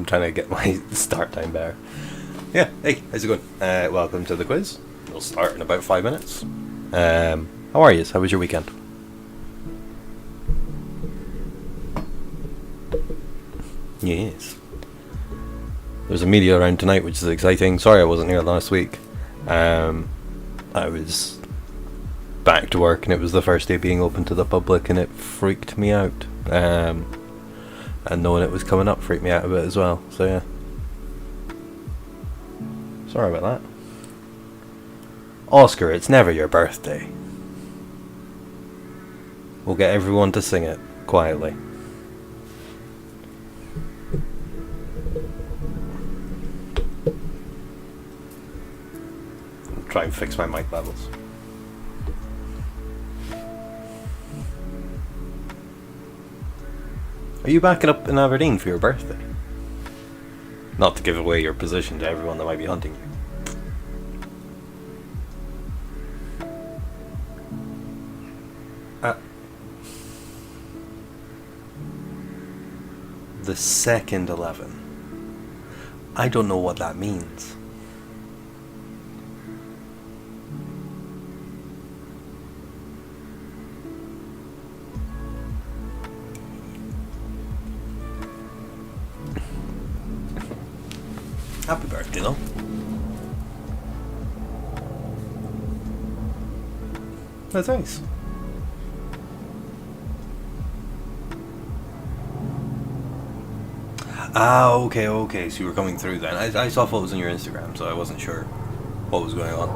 I'm trying to get my start time better. Yeah, hey, how's it going? Welcome to the quiz. We'll start in about 5 minutes. How are you? How was your weekend? Yes. There's a media around tonight, which is exciting. Sorry I wasn't here last week. I was back to work and it was the first day being open to the public and it freaked me out. And knowing it was coming up freaked me out a bit as well. So yeah. Sorry about that. Oscar, it's never your birthday. We'll get everyone to sing it quietly. I'll try and fix my mic levels. Are you backing up in Aberdeen for your birthday? Not to give away your position to everyone that might be hunting you. The second 11. I don't know what that means. Happy birthday, though. That's nice. Okay. So you were coming through then. I saw photos on your Instagram, so I wasn't sure what was going on.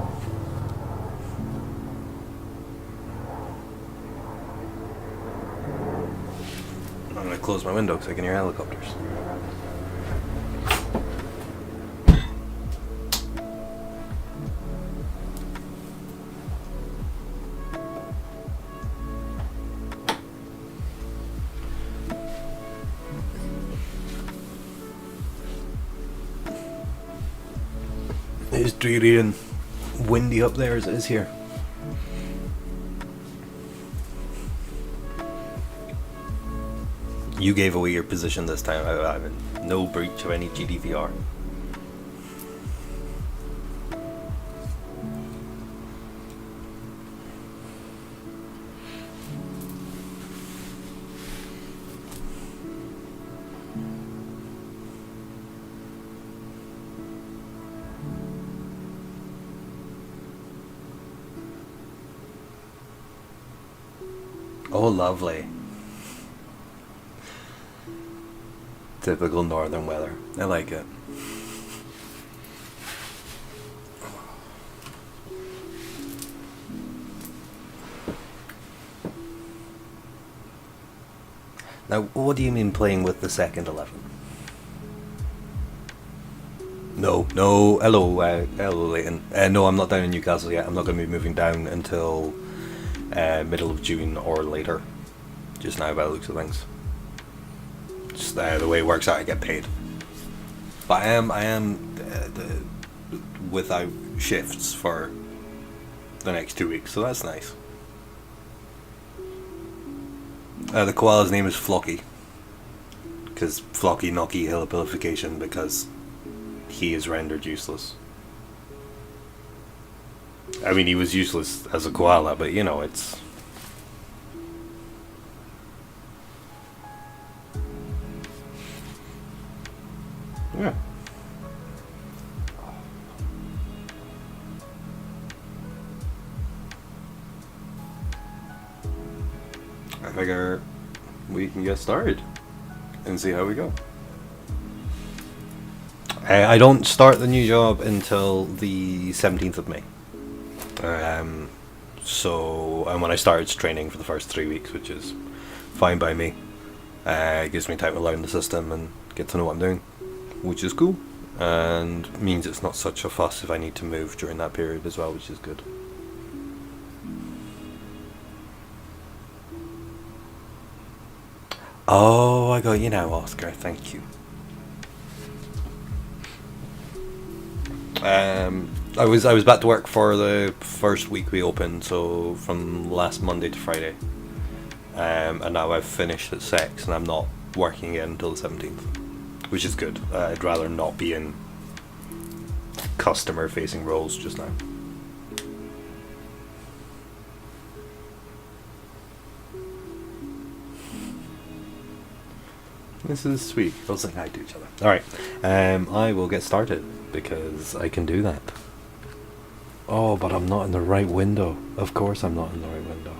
I'm going to close my window because I can hear helicopters. It's dreary and windy up there as it is here. You gave away your position this time. I'm in no breach of any GDPR. Oh, lovely. Typical northern weather. I like it. Now, what do you mean playing with the second 11? No, hello, Leighton. No, I'm not down in Newcastle yet. I'm not going to be moving down until middle of June or later. Just now, by the looks of things. Just the way it works out, I get paid. But I am without shifts for the next 2 weeks, so that's nice. The koala's name is Flocky. Because Flocky Knocky Hillabilification, because he is rendered useless. I mean, he was useless as a koala, but you know, it's... Yeah. I figure we can get started and see how we go. I don't start the new job until the 17th of May. And when I start, it's training for the first 3 weeks, which is fine by me. It gives me time to learn the system and get to know what I'm doing, which is cool, and means it's not such a fuss if I need to move during that period as well, which is good. Oh, I got you now, Oscar. Thank you. I was back to work for the first week we opened, so from last Monday to Friday. And now I've finished at 6 and I'm not working again until the 17th. which is good. I'd rather not be in customer-facing roles just now. This is sweet. They'll say hi to each other. Alright, I will get started, because I can do that. Oh, but I'm not in the right window. Of course I'm not in the right window.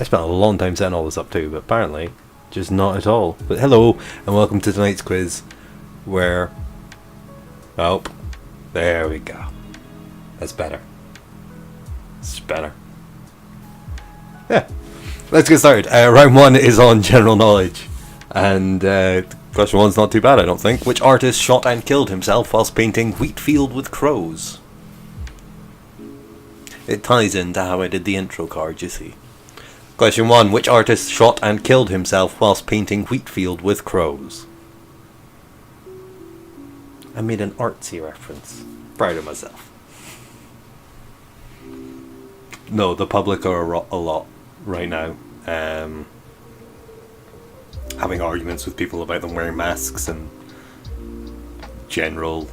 I spent a long time setting all this up too, but apparently, just not at all. But hello, and welcome to tonight's quiz, where... Oh, there we go. That's better. It's better. Yeah, let's get started. Round 1 is on general knowledge. And question 1's not too bad, I don't think. Which artist shot and killed himself whilst painting wheat field with crows? It ties into how I did the intro card, you see. Question 1. Which artist shot and killed himself whilst painting wheat field with crows? I made an artsy reference. Proud of myself. No, the public are a lot right now. Having arguments with people about them wearing masks and general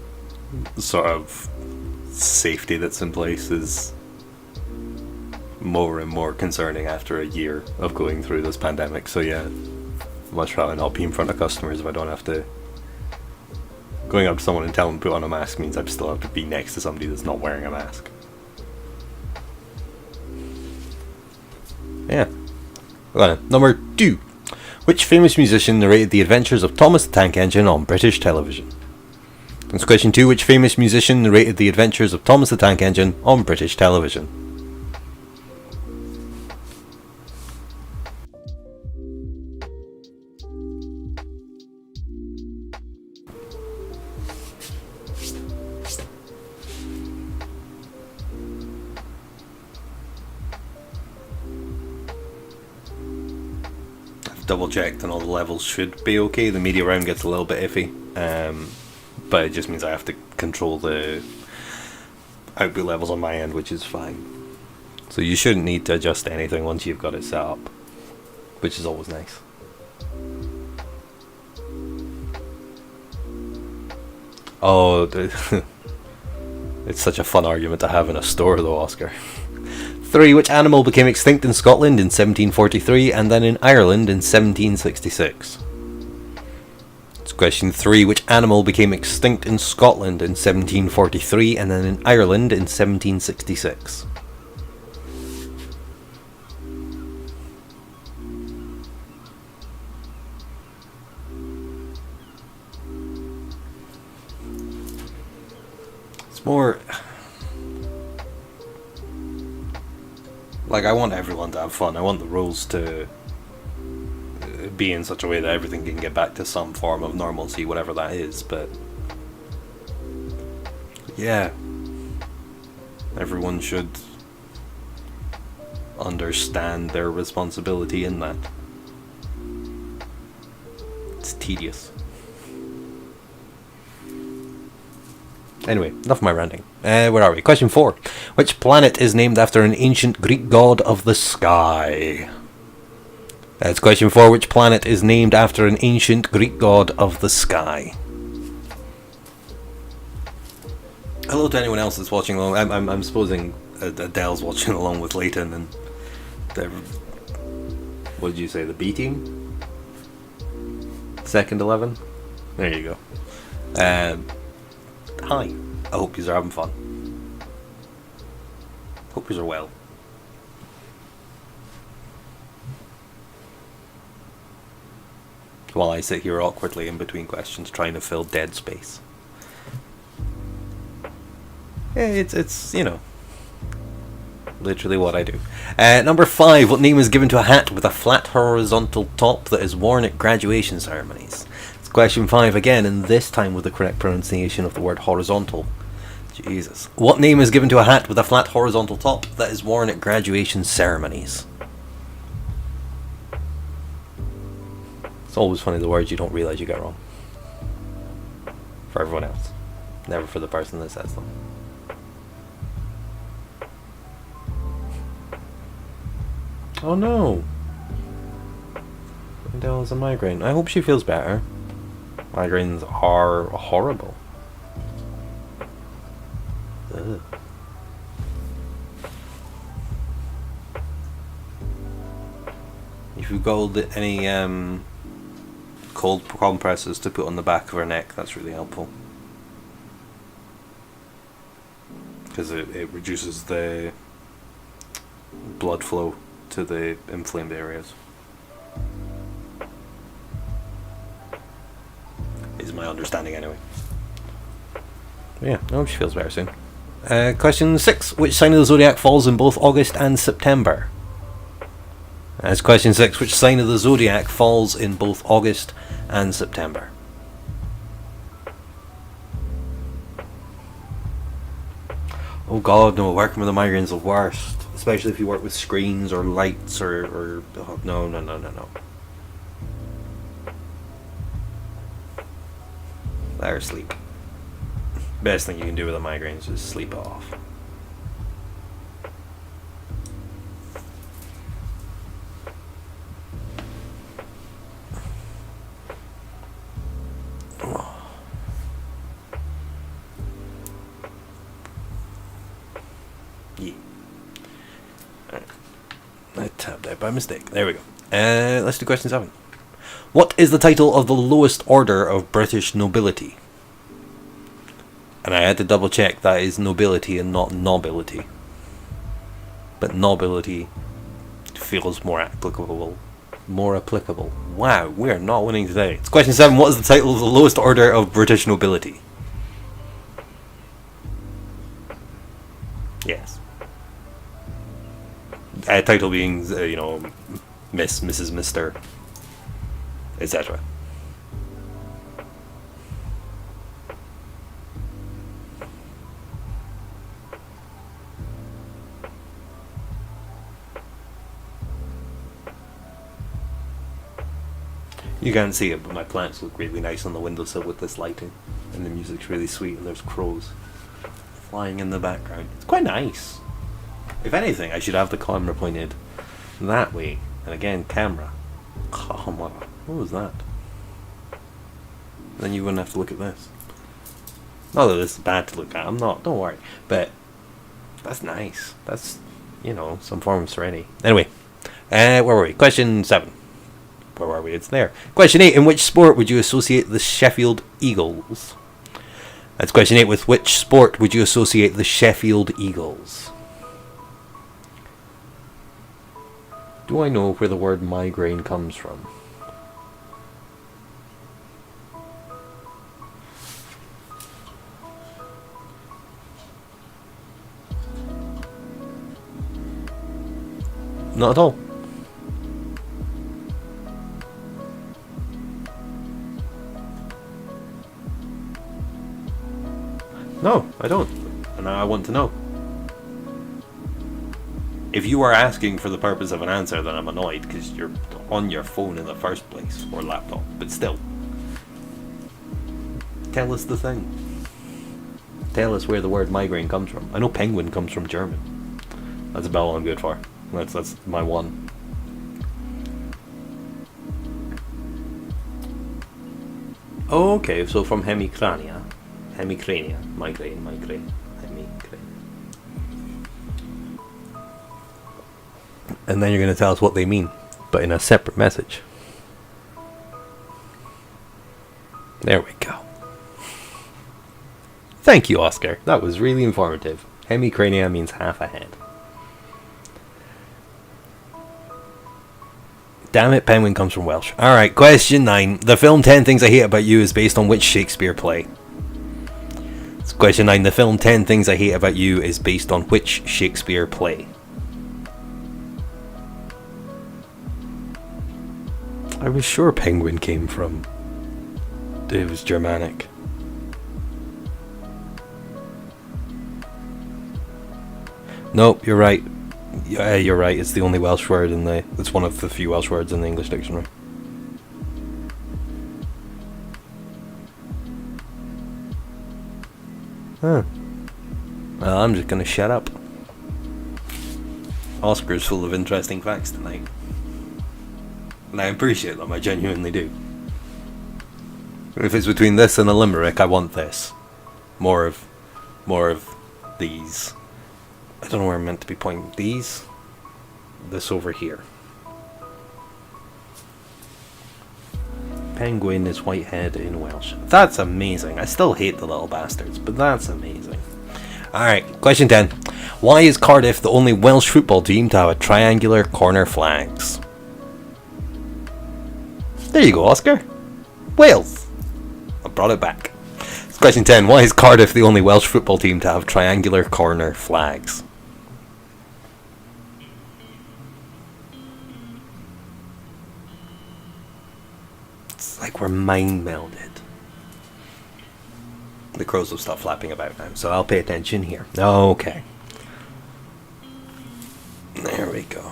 sort of safety that's in place is more and more concerning after a year of going through this pandemic. So yeah, much rather not be in front of customers if I don't have to. Going up to someone and telling them to put on a mask means I still have to be next to somebody that's not wearing a mask. Yeah. Okay, number 2. Which famous musician narrated the adventures of Thomas the Tank Engine on British television? That's question 2. Which famous musician narrated the adventures of Thomas the Tank Engine on British television? Double checked and all the levels should be okay. The media round gets a little bit iffy, but it just means I have to control the output levels on my end, which is fine. So you shouldn't need to adjust anything once you've got it set up, which is always nice. Oh, it's such a fun argument to have in a store though, Oscar. 3. Which animal became extinct in Scotland in 1743 and then in Ireland in 1766? It's question 3. Which animal became extinct in Scotland in 1743 and then in Ireland in 1766? It's more... Like, I want everyone to have fun. I want the rules to be in such a way that everything can get back to some form of normalcy, whatever that is, but... yeah. Everyone should understand their responsibility in that. It's tedious. Anyway, enough of my ranting. Where are we? Question 4. Which planet is named after an ancient Greek god of the sky? That's question 4. Which planet is named after an ancient Greek god of the sky? Hello to anyone else that's watching along. I'm supposing Adele's watching along with Leighton and what did you say, the B team? Second 11? There you go. Hi, I hope you are having fun. Hope you are well. While I sit here awkwardly in between questions trying to fill dead space. Yeah, it's you know, literally what I do. Number 5, what name is given to a hat with a flat horizontal top that is worn at graduation ceremonies? Question 5 again, and this time with the correct pronunciation of the word horizontal. Jesus. What name is given to a hat with a flat horizontal top that is worn at graduation ceremonies? It's always funny the words you don't realise you get wrong. For everyone else. Never for the person that says them. Oh no! Adele has a migraine. I hope she feels better. Migraines are horrible. Ugh. If you've got any cold compresses to put on the back of her neck, that's really helpful. Because it reduces the blood flow to the inflamed areas. Is my understanding anyway. But yeah, I hope she feels better soon. Question 6. Which sign of the zodiac falls in both August and September? That's question 6. Which sign of the zodiac falls in both August and September? Oh god, no, working with a migraine's the worst. Especially if you work with screens or lights or oh, no. Let her sleep. Best thing you can do with a migraine is just sleep it off. Yeah. I tapped out by mistake. There we go. Let's do question 7. What is the title of the lowest order of British nobility? And I had to double check, that is nobility and not nobility. But nobility feels more applicable. Wow, we are not winning today. It's question 7. What is the title of the lowest order of British nobility? Yes. Title being, Miss, Mrs., Mr., etc. You can't see it, but my plants look really nice on the windowsill with this lighting. And the music's really sweet, and there's crows flying in the background. It's quite nice. If anything, I should have the camera pointed that way. And again, camera. What was that? Then you wouldn't have to look at this. Not that this is bad to look at, I'm not, don't worry. But that's nice. That's, some form of serenity. Anyway, where were we? Question 7. Where were we? It's there. Question 8. In which sport would you associate the Sheffield Eagles? That's question 8. With which sport would you associate the Sheffield Eagles? Do I know where the word migraine comes from? Not at all. No, I don't. And I want to know. If you are asking for the purpose of an answer, then I'm annoyed because you're on your phone in the first place, or laptop, but still. Tell us the thing. Tell us where the word migraine comes from. I know penguin comes from German. That's about all I'm good for. That's my one. Okay, so from hemicrania. Hemicrania. Migraine. Hemicrania. And then you're going to tell us what they mean, but in a separate message. There we go. Thank you, Oscar. That was really informative. Hemicrania means half a head. Damn it, penguin comes from Welsh. Alright, question 9. The film 10 Things I Hate About You is based on which Shakespeare play? It's question 9. The film 10 Things I Hate About You is based on which Shakespeare play? I was sure penguin came from... It was Germanic. Nope, you're right. Yeah, you're right. It's the only Welsh word in the... It's one of the few Welsh words in the English dictionary. Huh. Well, I'm just gonna shut up. Oscar's full of interesting facts tonight. And I appreciate them, I genuinely do. If it's between this and a limerick, I want this. More of these. I don't know where I'm meant to be pointing. These. This over here. Penguin is Whitehead in Welsh. That's amazing. I still hate the little bastards, but that's amazing. Alright, question 10. Why is Cardiff the only Welsh football team to have a triangular corner flags? There you go, Oscar. Wales. I brought it back. Question 10. Why is Cardiff the only Welsh football team to have triangular corner flags? It's like we're mind melded. The crows will stop flapping about now, so I'll pay attention here. Okay. There we go.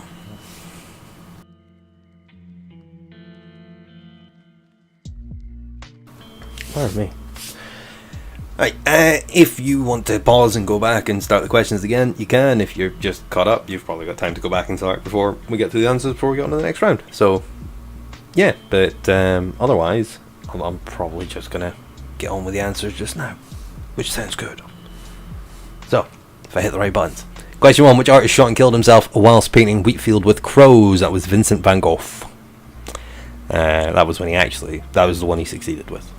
Pardon me. Right, if you want to pause and go back and start the questions again, you can. If you're just caught up, you've probably got time to go back and start before we get to the answers, before we get on to the next round. So, yeah, but otherwise, I'm probably just going to get on with the answers just now, which sounds good. So, if I hit the right buttons. Question 1. Which artist shot and killed himself whilst painting Wheatfield with crows? That was Vincent van Gogh. That was the one he succeeded with.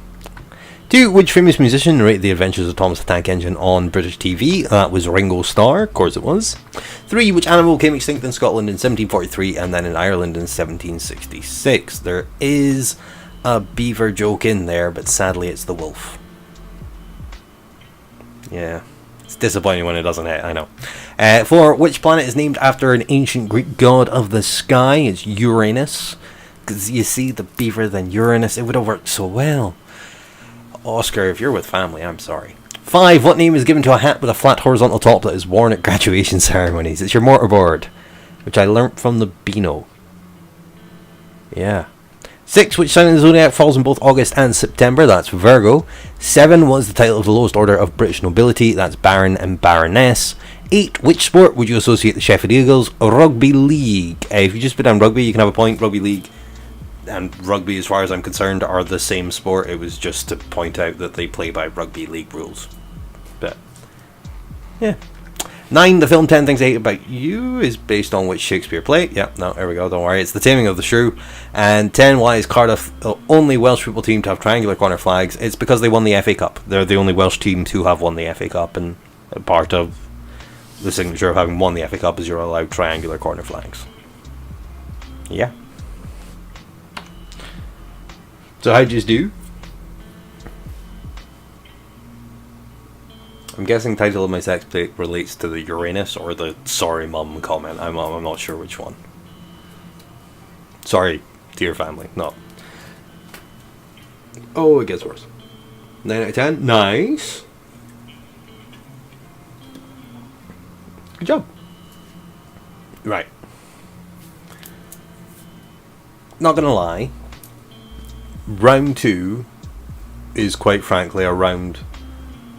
2. Which famous musician narrated the adventures of Thomas the Tank Engine on British TV? That was Ringo Starr, of course it was. 3. Which animal came extinct in Scotland in 1743 and then in Ireland in 1766? There is a beaver joke in there, but sadly it's the wolf. Yeah, it's disappointing when it doesn't hit, I know. 4. Which planet is named after an ancient Greek god of the sky? It's Uranus. Because you see, the beaver than Uranus, it would have worked so well. Oscar, if you're with family, I'm sorry. 5. What name is given to a hat with a flat horizontal top that is worn at graduation ceremonies? It's your mortarboard, which I learnt from the Beano. Yeah. 6. Which sign of the zodiac falls in both August and September? That's Virgo. 7. Was the title of the lowest order of British nobility? That's Baron and Baroness. 8. Which sport would you associate the Sheffield Eagles? Rugby league. If you just put down rugby, you can have a point. Rugby league and rugby, as far as I'm concerned, are the same sport. It was just to point out that they play by rugby league rules. But, yeah. 9. The film 10 Things I Hate About You is based on which Shakespeare play? Yep, no, there we go, don't worry. It's The Taming of the Shrew. And 10. Why is Cardiff the only Welsh football team to have triangular corner flags? It's because they won the FA Cup. They're the only Welsh team to have won the FA Cup, and a part of the signature of having won the FA Cup is you're allowed triangular corner flags. Yeah. So how'd you do? I'm guessing title of my sex plate relates to the Uranus or the sorry mum comment. I'm not sure which one. Sorry to your family. No. Oh, it gets worse. 9 out of 10. Nice. Good job. Right. Not gonna lie. Round 2 is quite frankly a round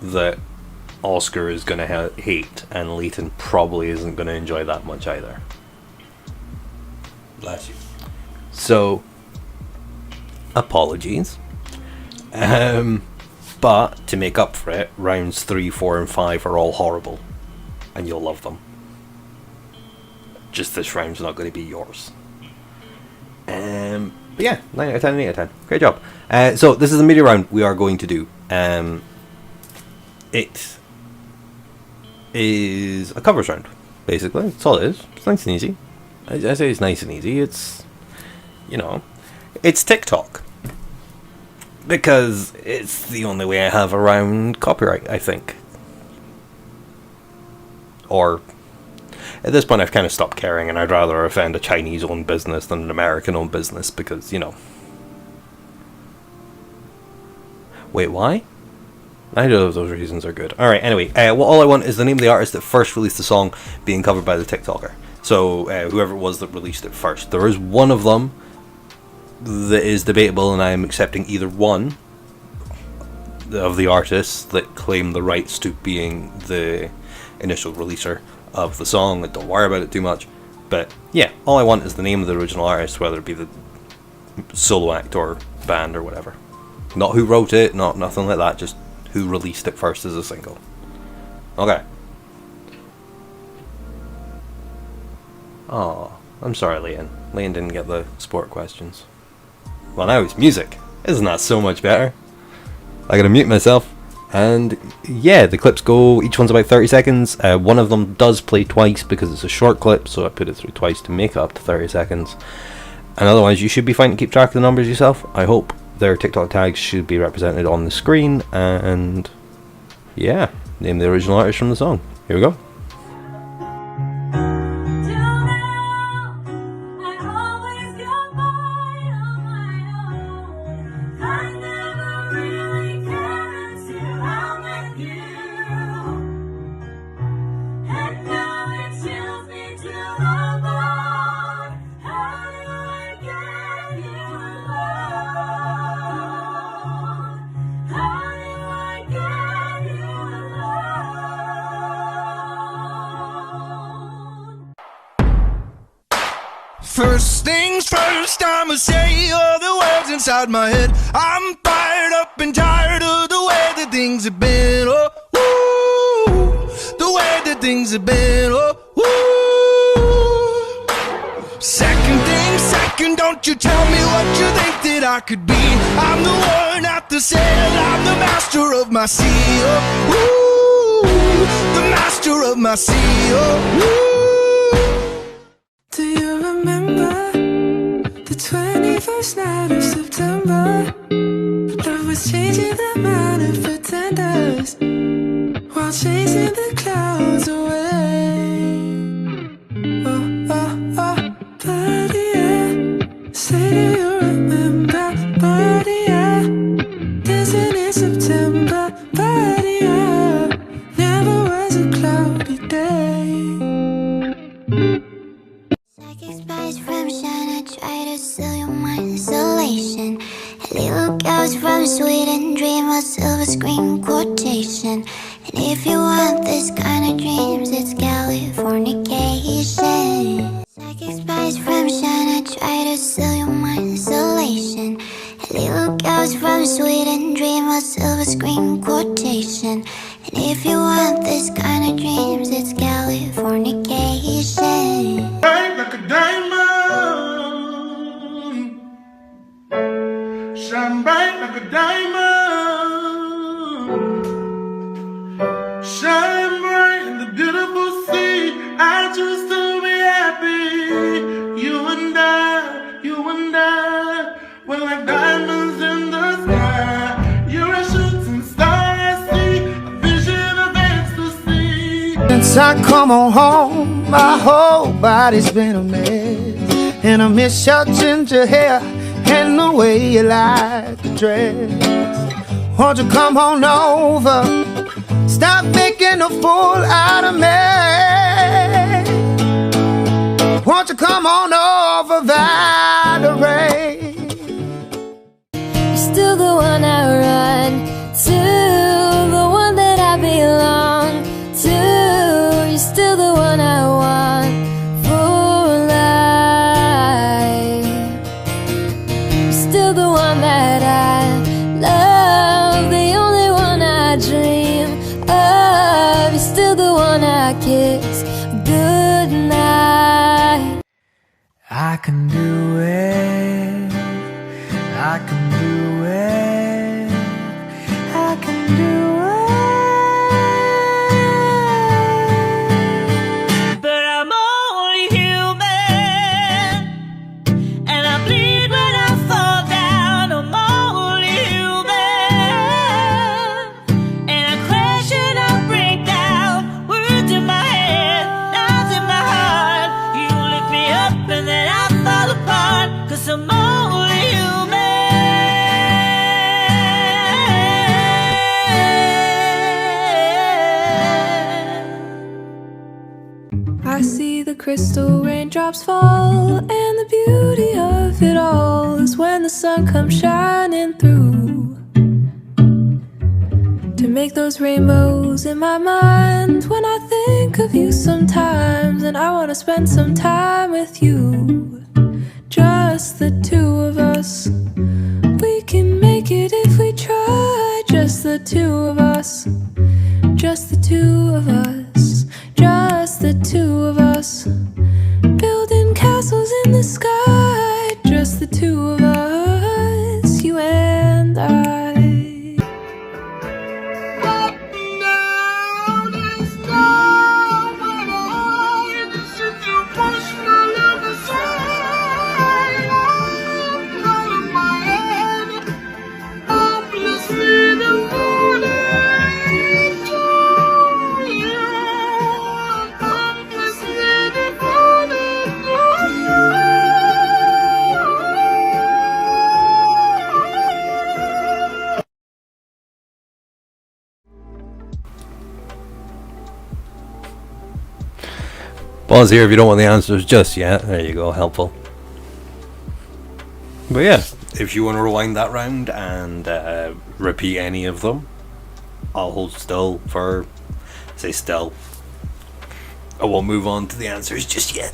that Oscar is going to hate, and Leighton probably isn't going to enjoy that much either. Bless you. So, apologies. But to make up for it, rounds 3, 4 and 5 are all horrible, and you'll love them. Just this round's not going to be yours. But yeah, 9 out of 10, 8 out of 10. Great job. So this is the media round we are going to do. It is a covers round, basically. That's all it is. It's nice and easy. I say it's nice and easy. It's, you know, it's TikTok. Because it's the only way I have around copyright, I think. Or, at this point I've kind of stopped caring, and I'd rather offend a Chinese-owned business than an American-owned business, because, you know. Wait, why? Neither of those reasons are good. Alright, anyway, all I want is the name of the artist that first released the song being covered by the TikToker. So, whoever it was that released it first. There is one of them that is debatable, and I am accepting either one of the artists that claim the rights to being the initial releaser of the song. Don't worry about it too much. But, yeah, all I want is the name of the original artist, whether it be the solo act or band or whatever. Not who wrote it, not nothing like that, just who released it first as a single. Okay. Oh, I'm sorry, Liam. Liam didn't get the sport questions. Well, now it's music. Isn't that so much better? I gotta mute myself. And yeah, the clips go, each one's about 30 seconds. One of them does play twice because it's a short clip, so I put it through twice to make it up to 30 seconds. And otherwise, you should be fine to keep track of the numbers yourself, I hope. Their TikTok tags should be represented on the screen, and yeah, name the original artist from the song. Here we go. First things first, I'ma say all the words inside my head. I'm fired up and tired of the way that things have been. Oh, woo, the way that things have been. Oh, woo. Second thing second, don't you tell me what you think that I could be. I'm the one at the sail, I'm the master of my sea. Oh, woo, the master of my sea. Oh, woo. Do you remember the 21st night of September? Love was changing the mind of pretenders while chasing the clouds away. Oh, oh, oh, buddy, yeah. Say do you remember, buddy, yeah. Dancing in September, buddy, yeah. Never was a cloudy day. Spice from China, try to sell your mind isolation. Little girls from Sweden dream of silver screen quotation. And if you want this kind of dreams, it's Californication. Psychic spice from China, try to sell your mind isolation. Little girls from Sweden dream of silver screen quotation. And if you want this kind of dreams, it's Californication. Bright like a diamond, shine bright like a diamond, shine bright in the beautiful sea. I choose to be happy. You and I, we're like diamonds in the sky. You're a shooting star, I see a vision of ecstasy. Since I come on home, my whole body's been a mess, and I miss your ginger hair and the way you like to dress. Won't you come on over? Stop making a fool out of me. Won't you come on over, Valerie? You're still the one I run to, the one that I belong to. You're still the one I want for life. You're still the one that I love, the only one I dream of. You're still the one I kiss goodnight. I can do it, I can do it, I can do it. But I'm only human, and I bleed when I fall down. I'm only human, and I crash and I break down. Words in my head, thoughts in my heart. You lift me up and then I fall apart, 'cause I'm only human. I see the crystal raindrops fall, and the beauty of it all is when the sun comes shining through to make those rainbows in my mind. When I think of you sometimes, and I want to spend some time with you, just the two of us. We can make it if we two of us. Just the two of us. Just the two of us. Building castles in the sky. Just the two of us. You and I. Pause here if you don't want the answers just yet. There you go, helpful. But yeah, if you want to rewind that round and repeat any of them, I'll hold still for, say still. I won't move on to the answers just yet.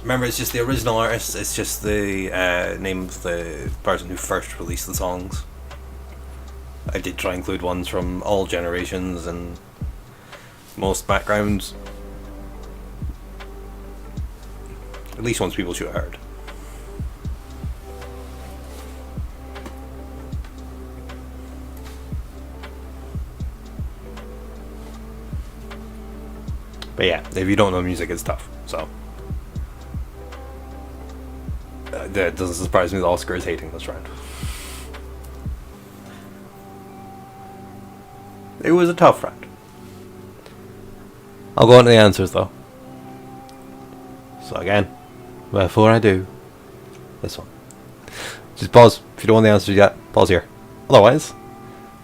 Remember, it's just the original artist, it's just the name of the person who first released the songs. I did try and include ones from all generations and most backgrounds. At least ones people should have heard. But yeah, if you don't know music, it's tough. So that doesn't surprise me that Oscar is hating this round. It was a tough round. I'll go on to the answers though. So again, before I do, this one. Just pause if you don't want the answers yet. Pause here. Otherwise,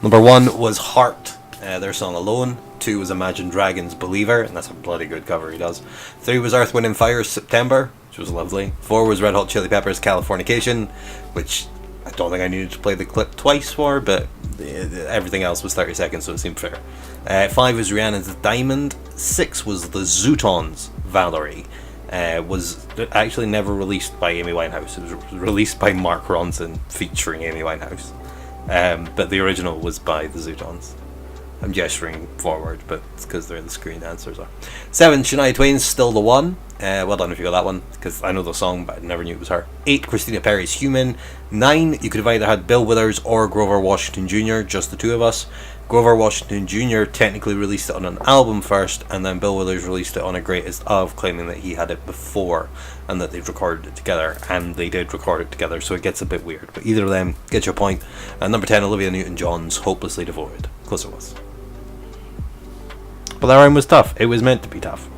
number 1 was Heart, their song Alone. 2 was Imagine Dragons' Believer, and that's a bloody good cover he does. 3 was Earth, Wind and Fire's September, which was lovely. 4 was Red Hot Chili Peppers' Californication, which I don't think I needed to play the clip twice for, but everything else was 30 seconds, so it seemed fair. 5 was Rihanna's Diamond. 6 was the Zootons' Valerie. Was actually never released by Amy Winehouse. It was released by Mark Ronson featuring Amy Winehouse. But the original was by the Zootons. I'm gesturing forward, but it's because they're the screen answers are. 7, Shania Twain's Still the One. Well done if you got that one, because I know the song, but I never knew it was her. 8, Christina Perri's Human. 9, you could have either had Bill Withers or Grover Washington Jr., just the two of us. Grover Washington Jr. technically released it on an album first, and then Bill Withers released it on a Greatest Of, claiming that he had it before and that they'd recorded it together, and they did record it together, so it gets a bit weird. But either of them, get your point. And number 10, Olivia Newton-John's Hopelessly Devoted. Close it was. But that round was tough. It was meant to be tough.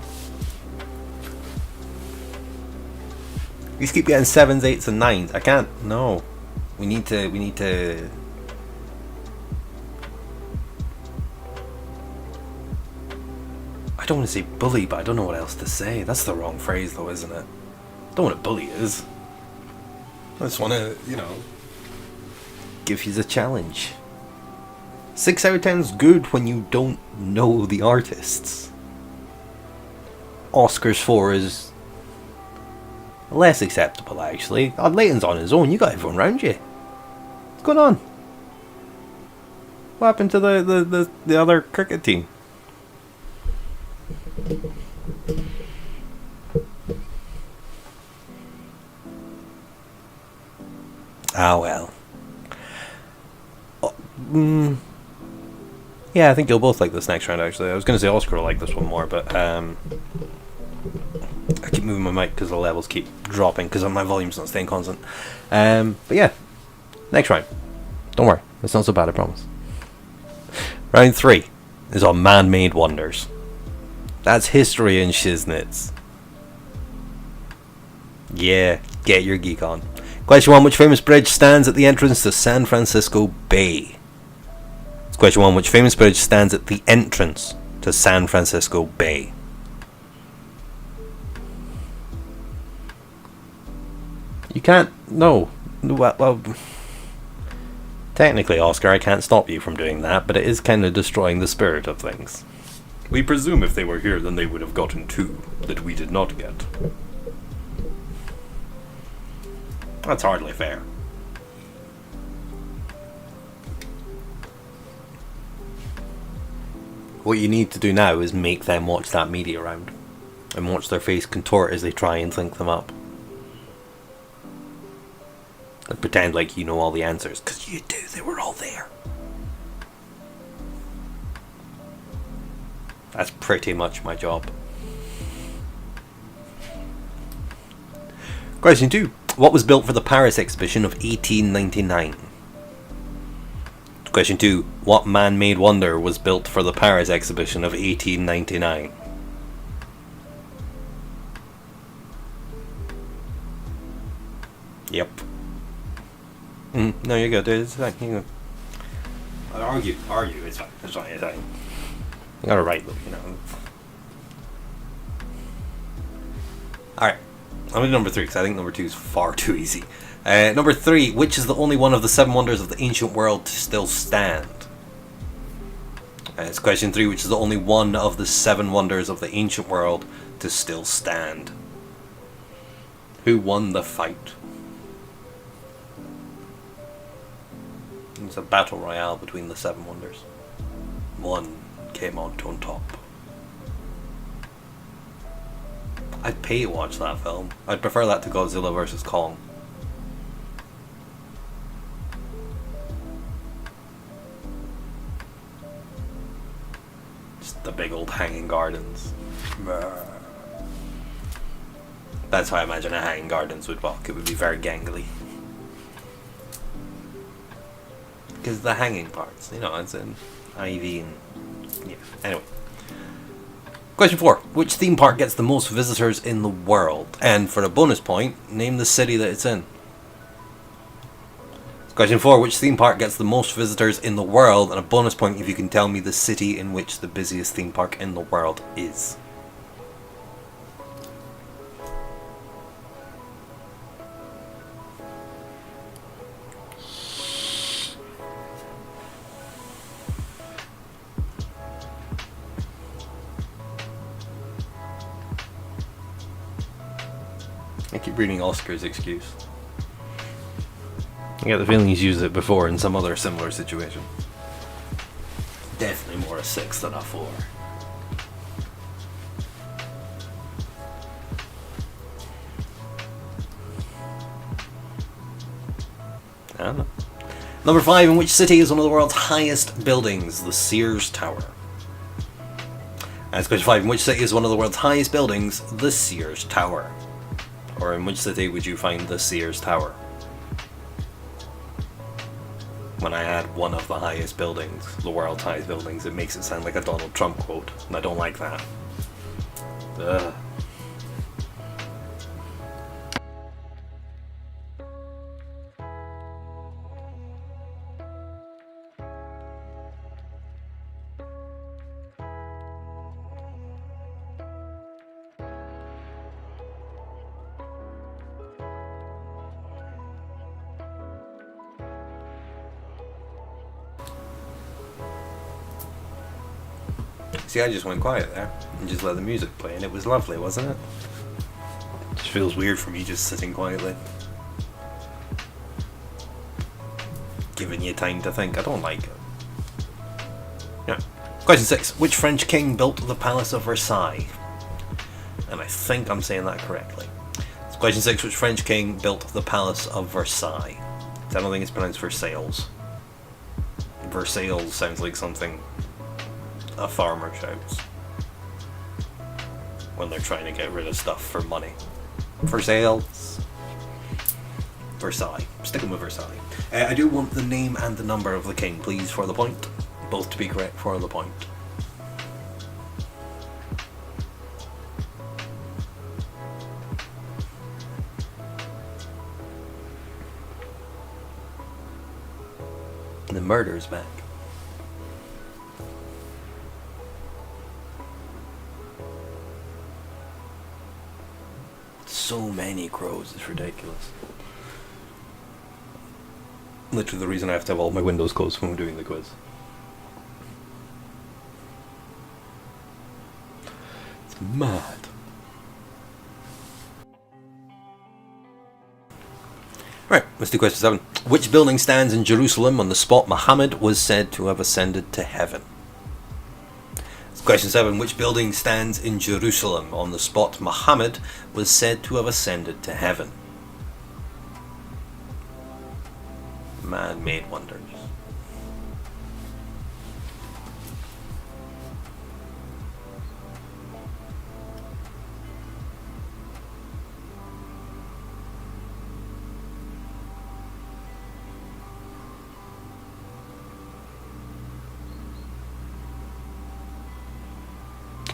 You keep getting 7s, 8s and 9s. I can't. No. We need to I don't want to say bully, but I don't know what else to say. That's the wrong phrase though, isn't it? I don't know what a bully is. I just want to, give you the challenge. 6 out of 10 is good when you don't know the artists. Oscars 4 is less acceptable, actually. God, Leighton's on his own. You got everyone around you. What's going on? What happened to the other cricket team? Ah, well. Yeah, I think you'll both like this next round, actually. I was going to say Oscar will like this one more, but I keep moving my mic because the levels keep dropping because my volume's not staying constant. But yeah, next round. Don't worry, it's not so bad, I promise. Round 3 is on Man-Made Wonders. That's history and shiznits. Yeah, get your geek on. Question 1, which famous bridge stands at the entrance to San Francisco Bay? Question 1, which famous bridge stands at the entrance to San Francisco Bay? You can't. No. Well, technically, Oscar, I can't stop you from doing that, but it is kind of destroying the spirit of things. We presume if they were here, then they would have gotten 2 that we did not get. That's hardly fair. What you need to do now is make them watch that media round and watch their face contort as they try and think them up. And pretend like you know all the answers, because you do, they were all there. That's pretty much my job. Question 2. What was built for the Paris exhibition of 1899? Question 2. What man-made wonder was built for the Paris exhibition of 1899? Yep. No, you're good. It's fine. You go. Argue. It's fine. It's fine. You got it right, though, you know. Alright. I'm going to number 3, because I think number 2 is far too easy. Number 3. Which is the only one of the 7 wonders of the ancient world to still stand? It's question 3. Which is the only one of the 7 wonders of the ancient world to still stand? Who won the fight? It's a battle royale between the 7 wonders. One came out on top. I'd pay to watch that film. I'd prefer that to Godzilla vs. Kong. Just the big old hanging gardens. That's how I imagine a hanging gardens would walk. It would be very gangly. Because the hanging parts, you know, it's in Ivy and... yeah, anyway. Question 4. Which theme park gets the most visitors in the world? And for a bonus point, name the city that it's in. Question 4. Which theme park gets the most visitors in the world? And a bonus point if you can tell me the city in which the busiest theme park in the world is. I keep reading Oscar's excuse. I get the feeling he's used it before in some other similar situation. Definitely more a 6 than a 4. I don't know. Number 5. In which city is one of the world's highest buildings? The Sears Tower. That's question 5. In which city is one of the world's highest buildings? The Sears Tower. Or in which city would you find the Sears Tower? When I add one of the highest buildings, the world's highest buildings, it makes it sound like a Donald Trump quote, and I don't like that. Ugh. See, I just went quiet there and just let the music play, and it was lovely, wasn't it? It just feels weird for me just sitting quietly, giving you time to think. I don't like it. Yeah. Question 6. Which French king built the Palace of Versailles? And I think I'm saying that correctly. It's question 6. Which French king built the Palace of Versailles? I don't think it's pronounced Versailles. Versailles sounds like something a farmer shouts when they're trying to get rid of stuff for money. Versailles. Versailles. Sticking with Versailles. I do want the name and the number of the king, please, for the point. Both to be correct for the point. The murder's back. So many crows, it's ridiculous. Literally the reason I have to have all my windows closed when I'm doing the quiz. It's mad. Right, let's do question 7. Which building stands in Jerusalem on the spot Muhammad was said to have ascended to heaven? Question 7. Which building stands in Jerusalem on the spot Muhammad was said to have ascended to heaven? Man-made wonders.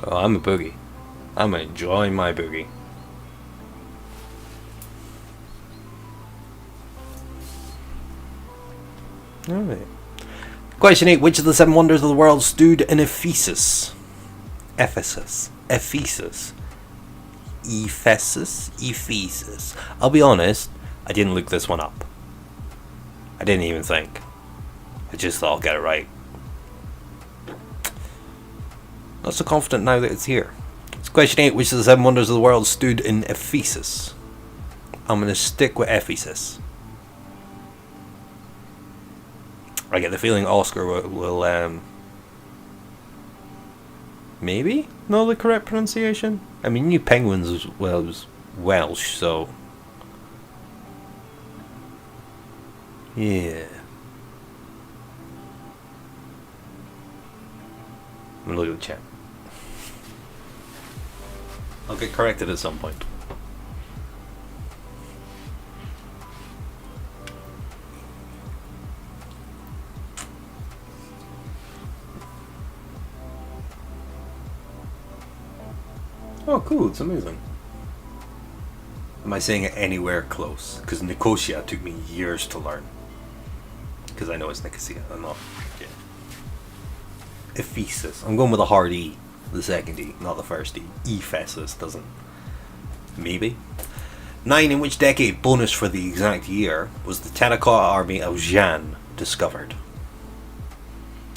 Oh, I'm a boogie. I'm enjoying my boogie. Alright. Question 8. Which of the 7 wonders of the world stood in Ephesus? Ephesus. Ephesus. Ephesus. Ephesus. I'll be honest, I didn't look this one up. I didn't even think. I just thought I'll get it right. Not so confident now that it's here. It's question 8. Which of the 7 wonders of the world stood in Ephesus? I'm going to stick with Ephesus. I get the feeling Oscar will maybe know the correct pronunciation. I mean, New Penguins was Welsh, so yeah. I'm gonna look at the chat. I'll get corrected at some point. Oh, cool, it's amazing. Am I saying it anywhere close? Because Nicosia took me years to learn. Because I know it's Nicosia, I'm not. Yeah. Ephesus. I'm going with a hard E. The second E, not the first E. Ephesus doesn't. Maybe. 9. In which decade, bonus for the exact year, was the terracotta army of Jan discovered?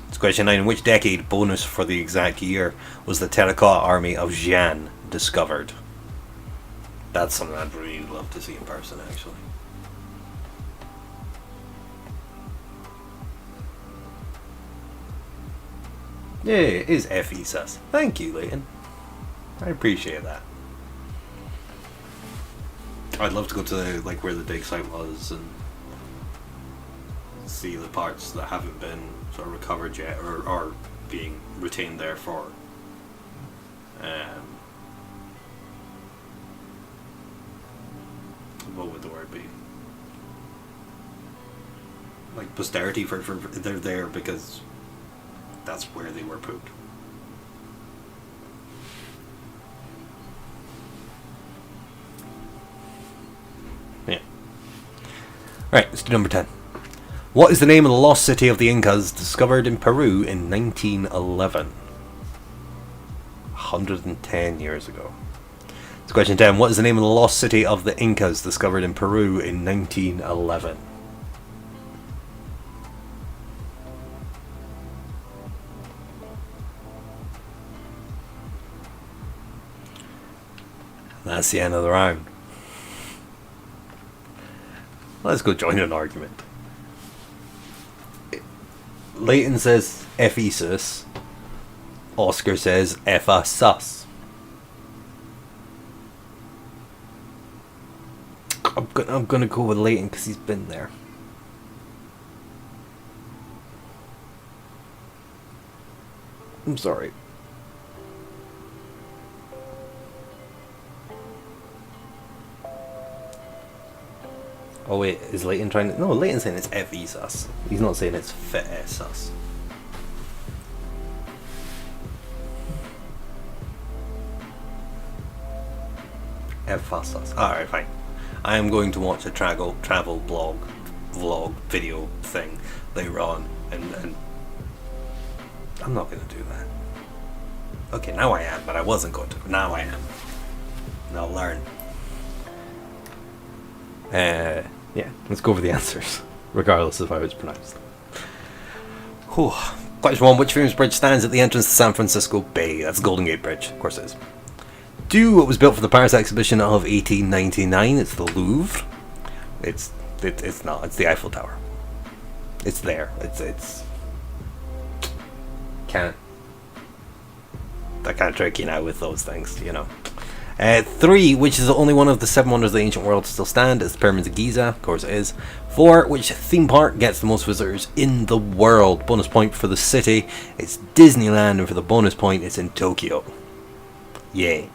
It's question 9. In which decade, bonus for the exact year, was the terracotta army of Jan discovered? That's something I'd really love to see in person, actually. Yeah, it is Ephesus. Thank you, Leighton. I appreciate that. I'd love to go to like where the dig site was and see the parts that haven't been sort of recovered yet, or are being retained there for what would the word be? Like posterity for they're there because that's where they were put. Yeah. Alright, let's do number 10. What is the name of the lost city of the Incas discovered in Peru in 1911? 110 years ago. It's question 10. What is the name of the lost city of the Incas discovered in Peru in 1911? That's the end of the round. Let's go join an argument. Leighton says Ephesus. Oscar says Ephesus. I'm gonna go with Leighton because he's been there. I'm sorry. Oh wait, is Leighton trying to... No, Leighton's saying it's Ephesus. He's not saying it's Ephesus. Ephesus. Alright, fine. I am going to watch a travel vlog, video thing later on, and I'm not going to do that. Okay, now I am, but I wasn't going to. Now I am. And I'll learn. Yeah, let's go over the answers, regardless of how it's pronounced. Whew. Question 1. Which famous bridge stands at the entrance to San Francisco Bay? That's Golden Gate Bridge, of course it is. 2. It was built for the Paris exhibition of 1899. It's the Louvre. It's not. It's the Eiffel Tower. It's there. It's can't. can't trick you now with those things, you know. 3, which is the only one of the 7 wonders of the ancient world to still stand, is the Pyramids of Giza. Of course it is. 4, which theme park gets the most visitors in the world? Bonus point for the city. It's Disneyland, and for the bonus point, it's in Tokyo. Yay.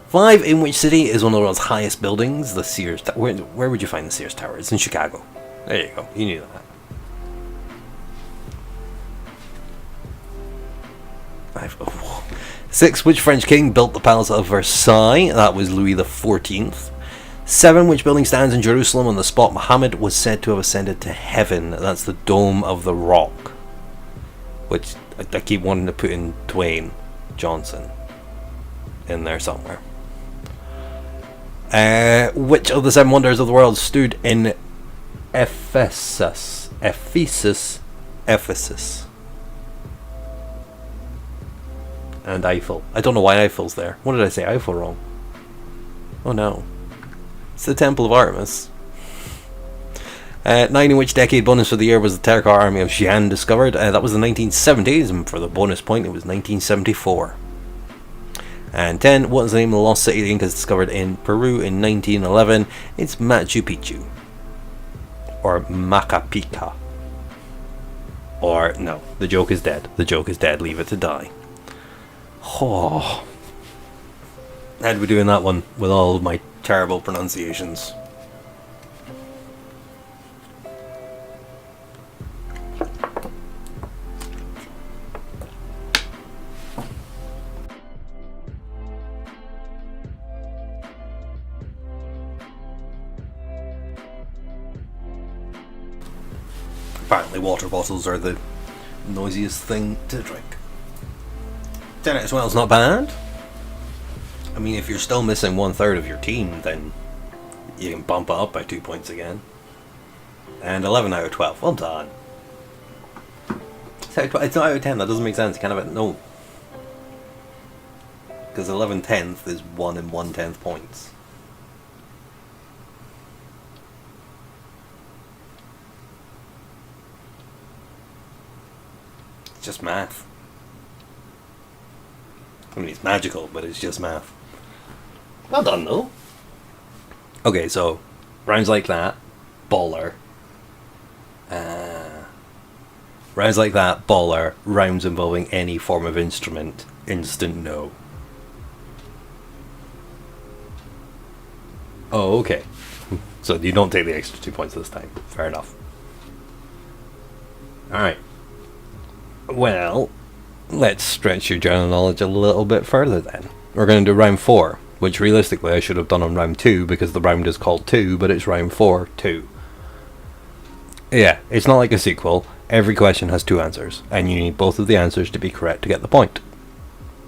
5, in which city is one of the world's highest buildings? The Sears Tower. Where would you find the Sears Tower? It's in Chicago. There you go. You knew that. 5. Oh. 6, which French king built the Palace of Versailles? That was Louis XIV. 7, which building stands in Jerusalem on the spot Muhammad was said to have ascended to heaven? That's the Dome of the Rock. Which I keep wanting to put in Dwayne Johnson in there somewhere. Which of the 7 wonders of the world stood in Ephesus? And Eiffel. I don't know why Eiffel's there. What did I say? Eiffel wrong. Oh no. It's the Temple of Artemis. 9, in which decade bonus for the year was the Terracotta Army of Xi'an discovered? That was the 1970s, and for the bonus point it was 1974. And 10, what is the name of the lost city the Incas discovered in Peru in 1911? It's Machu Picchu. Or Machu Picchu. Or, no, the joke is dead. The joke is dead, leave it to die. Oh. How'd we do in that one with all of my terrible pronunciations? Apparently water bottles are the noisiest thing to drink. 10 out of 12 is not bad. I mean, if you're still missing 1/3 of your team, then you can bump it up by 2 points again. And 11 out of 12. Well done. It's not out of 10. That doesn't make sense. You can't have it. No. Because 11/10 is 1 and 1/10 points. It's just math. I mean, it's magical, but it's just math. Well done, though. Okay, so rhymes like that, baller. Rhymes like that, baller. Rhymes involving any form of instrument, instant no. Oh, okay. So you don't take the extra 2 points this time. Fair enough. Alright. Well, let's stretch your general knowledge a little bit further then. We're going to do rhyme 4, which realistically I should have done on rhyme 2 because the rhyme is called 2, but it's rhyme 4, 2. Yeah, it's not like a sequel. Every question has 2 answers, and you need both of the answers to be correct to get the point.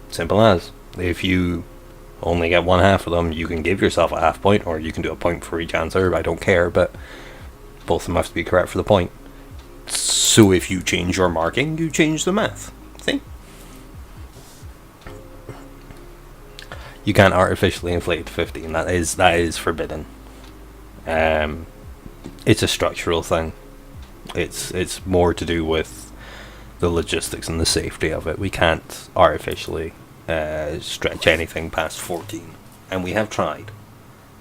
Simple as. If you only get 1/2 of them, you can give yourself a half point, or you can do a point for each answer. I don't care, but both of them have to be correct for the point. So if you change your marking, you change the math. See? You can't artificially inflate to 15. That is forbidden. It's a structural thing. It's more to do with the logistics and the safety of it. We can't artificially stretch anything past 14, and we have tried.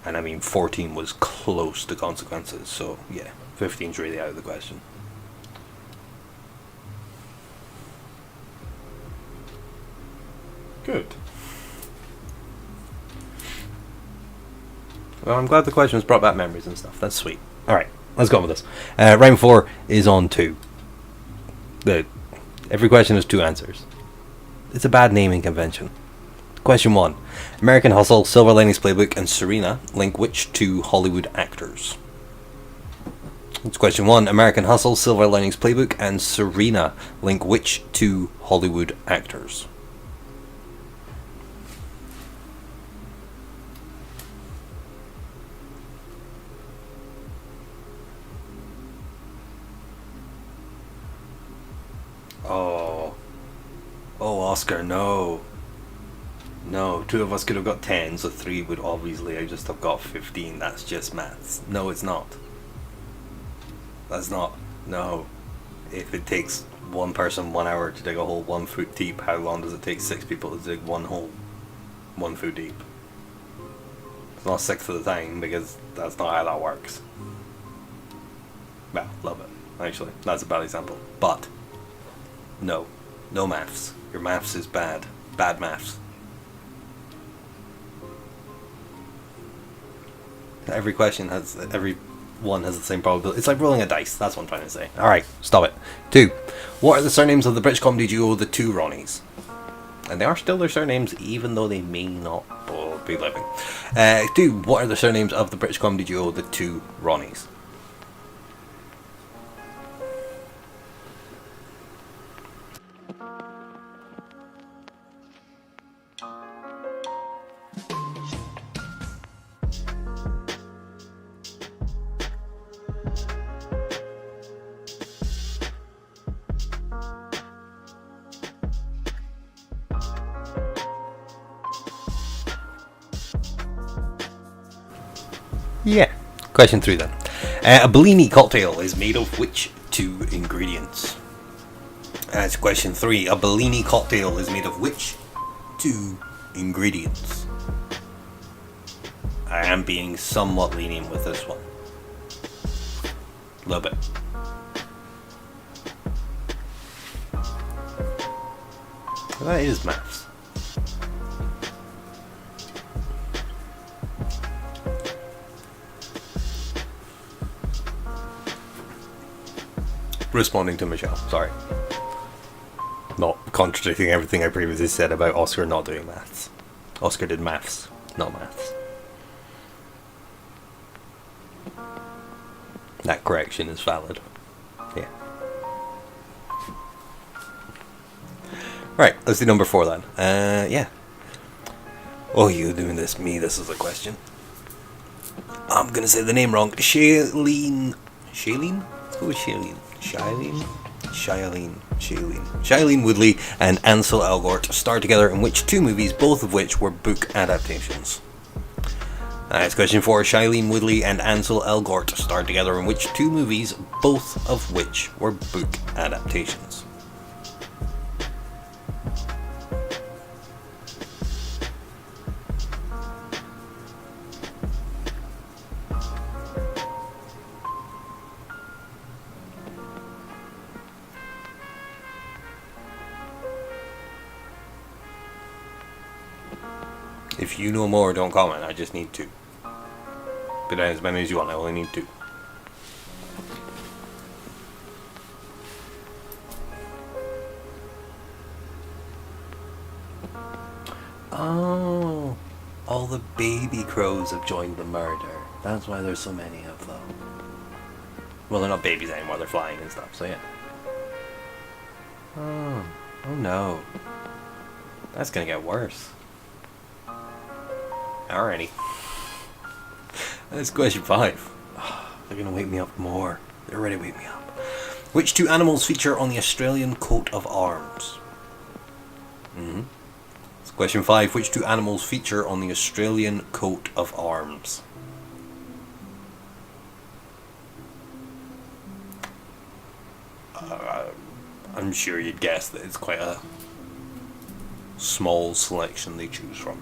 And I mean, 14 was close to consequences. So yeah, 15's really out of the question. Good. Well, I'm glad the questions brought back memories and stuff. That's sweet. Alright, let's go on with this. Round 4 is on 2. Every question has 2 answers. It's a bad naming convention. Question 1. American Hustle, Silver Linings Playbook, and Serena link which 2 Hollywood actors? It's question 1. American Hustle, Silver Linings Playbook, and Serena link which 2 Hollywood actors? Oh, Oscar, no. No, 2 of us could have got 10, so 3 would obviously I just have got 15. That's just maths. No, it's not. That's not. No. if it takes one person 1 hour to dig a hole 1 foot deep, how long does it take 6 people to dig one hole 1 foot deep? It's not 6 at a time, because that's not how that works. Well, love it. Actually, that's a bad example. But, no maths. Your maths is bad. Bad maths. Every one has the same probability. It's like rolling a dice. That's what I'm trying to say. Alright, stop it. 2. What are the surnames of the British comedy duo The Two Ronnies? And they are still their surnames, even though they may not be living. 2. What are the surnames of the British comedy duo The Two Ronnies? Yeah. Question 3 then. A Bellini cocktail is made of which 2 ingredients? That's question 3. A Bellini cocktail is made of which 2 ingredients? I am being somewhat lenient with this one. A little bit. That is maths. Responding to Michelle, sorry. Not contradicting everything I previously said about Oscar not doing maths. Oscar did maths, not maths. That correction is valid. Yeah. Right, let's do number 4 then. Yeah. Oh, you doing this? Me, this is a question. I'm gonna say the name wrong. Shailene? Who is Shailene? Shailene Woodley and Ansel Elgort starred together in which 2 movies, both of which were book adaptations? That's question 4. Shailene Woodley and Ansel Elgort starred together in which 2 movies, both of which were book adaptations? If you know more, don't comment. I just need 2. Put down as many as you want. I only need 2. Oh, all the baby crows have joined the murder. That's why there's so many of them. Well, they're not babies anymore. They're flying and stuff. So yeah. Oh no. That's gonna get worse. Alrighty. That's question 5. They're gonna wake me up more. They're already waking me up. Which 2 animals feature on the Australian coat of arms? It's question 5. Which 2 animals feature on the Australian coat of arms? I'm sure you'd guess that it's quite a small selection they choose from.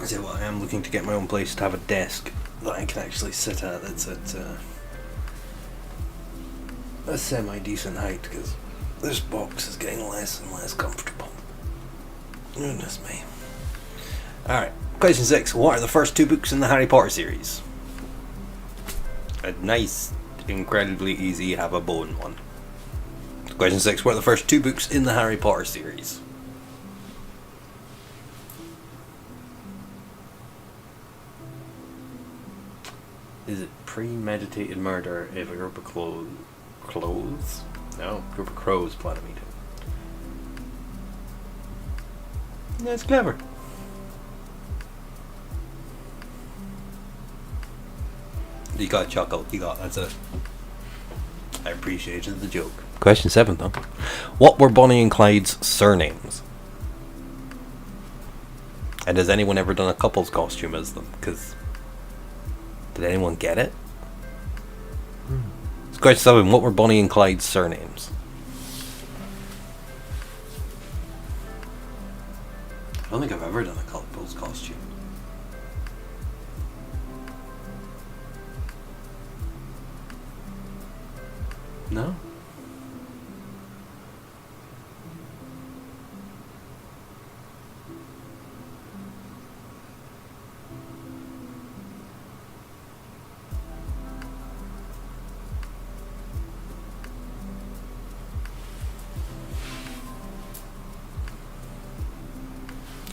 So I am looking to get my own place to have a desk that I can actually sit at that's at a semi-decent height, because this box is getting less and less comfortable. Goodness me. Alright, question 6. What are the first 2 books in the Harry Potter series? A nice, incredibly easy, have a bone one. Question 6. What are the first 2 books in the Harry Potter series? Is it premeditated murder if a group of clothes? No, group of crows plotted me to. That's clever. You got a chuckle. You got, that's it. I appreciated the joke. Question 7 though. What were Bonnie and Clyde's surnames? And has anyone ever done a couple's costume as them? Because did anyone get it? It's question 7. What were Bonnie and Clyde's surnames? I don't think I've ever done a couple's costume. No.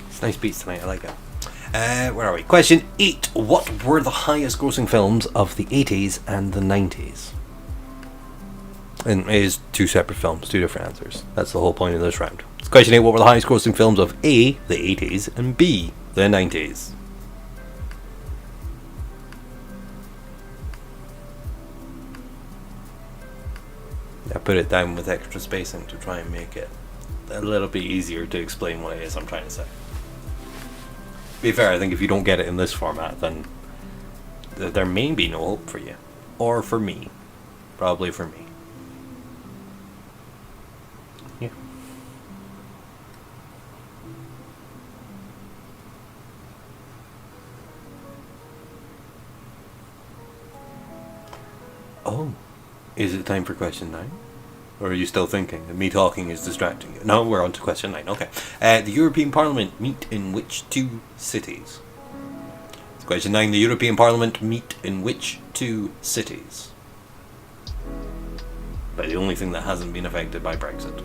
It's nice beats tonight, I like it. Where are we? Question 8. What were the highest grossing films of the 80s and the 90s? And it is 2 separate films, 2 different answers. That's the whole point of this round. It's question 8. What were the highest grossing films of A, the 80s, and B, the 90s? I put it down with extra spacing to try and make it a little bit easier to explain what it is I'm trying to say. To be fair, I think if you don't get it in this format, then there may be no hope for you. Or for me. Probably for me. Yeah. Oh. Is it time for question 9? Or are you still thinking? And me talking is distracting you. No, we're on to question 9. Okay. The European Parliament meet in which 2 cities? It's question 9. The European Parliament meet in which 2 cities? But the only thing that hasn't been affected by Brexit.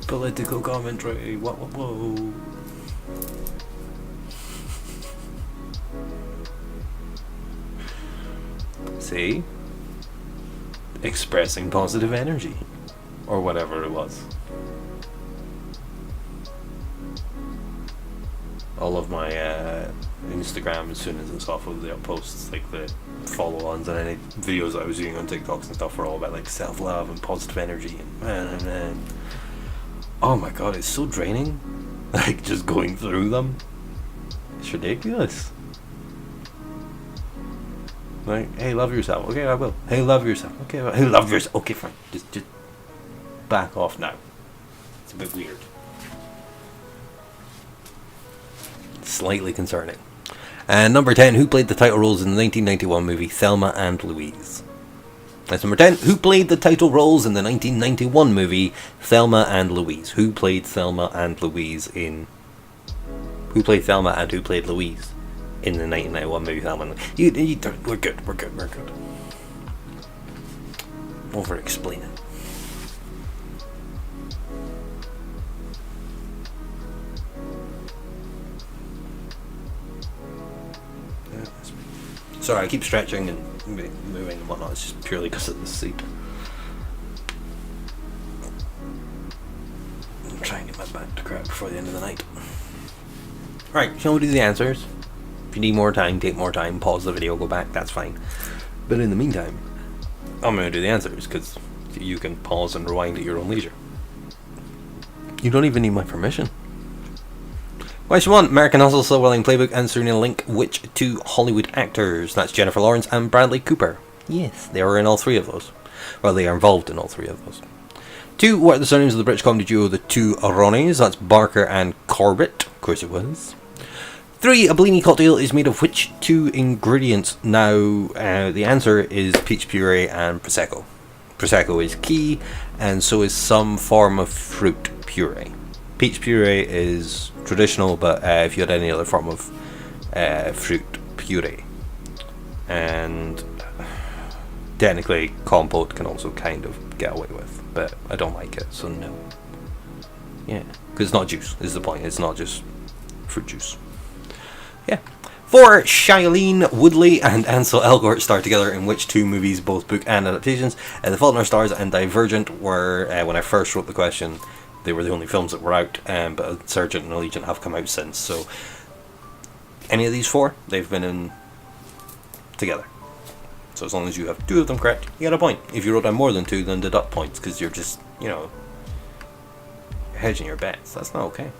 Political commentary. Whoa, whoa, whoa. See? Expressing positive energy. Or whatever it was. All of my Instagram, as soon as it's off of the posts, like the follow-ons and any videos I was doing on TikToks and stuff, were all about like self-love and positive energy and oh my god, it's so draining. Like just going through them. It's ridiculous. Like, hey, love yourself. Okay, I will. Hey, love yourself. Okay, hey, love yourself. Okay, fine. Just back off now. It's a bit weird. Slightly concerning. And number 10, who played the title roles in the 1991 movie Thelma and Louise? That's number 10. Who played the title roles in the 1991 movie Thelma and Louise? Who played Thelma and Louise in... Who played Thelma and who played Louise in the 1991 movie Thelma and Louise? We're good. Over-explaining. Sorry, I keep stretching and moving and whatnot. It's just purely because of the seat. I'm trying to get my back to crack before the end of the night. Right, shall we do the answers? If you need more time, take more time, pause the video, go back, that's fine. But in the meantime, I'm going to do the answers, because you can pause and rewind at your own leisure. You don't even need my permission. Question 1. American Hustle, Silver Lining Playbook, and Serena Link. Which 2 Hollywood actors? That's Jennifer Lawrence and Bradley Cooper. Yes, they are in all 3 of those. Well, they are involved in all 3 of those. 2. What are the surnames of the British comedy duo The Two Ronnies? That's Barker and Corbett. Of course it was. 3. A Bellini cocktail is made of which 2 ingredients? Now, the answer is peach puree and Prosecco. Prosecco is key, and so is some form of fruit puree. Peach puree is traditional, but if you had any other form of fruit puree. And technically, compote can also kind of get away with, but I don't like it, so no. Yeah, because it's not juice, is the point. It's not just fruit juice. Yeah. 4. Shailene Woodley and Ansel Elgort star together in which 2 movies, both book and adaptations? The Fault in Our Stars and Divergent were, when I first wrote the question, they were the only films that were out, but Sergeant and Allegiant have come out since. So, any of these 4, they've been in together. So as long as you have 2 of them correct, you get a point. If you wrote down more than 2, then deduct points, because you're just, you know, hedging your bets. That's not okay.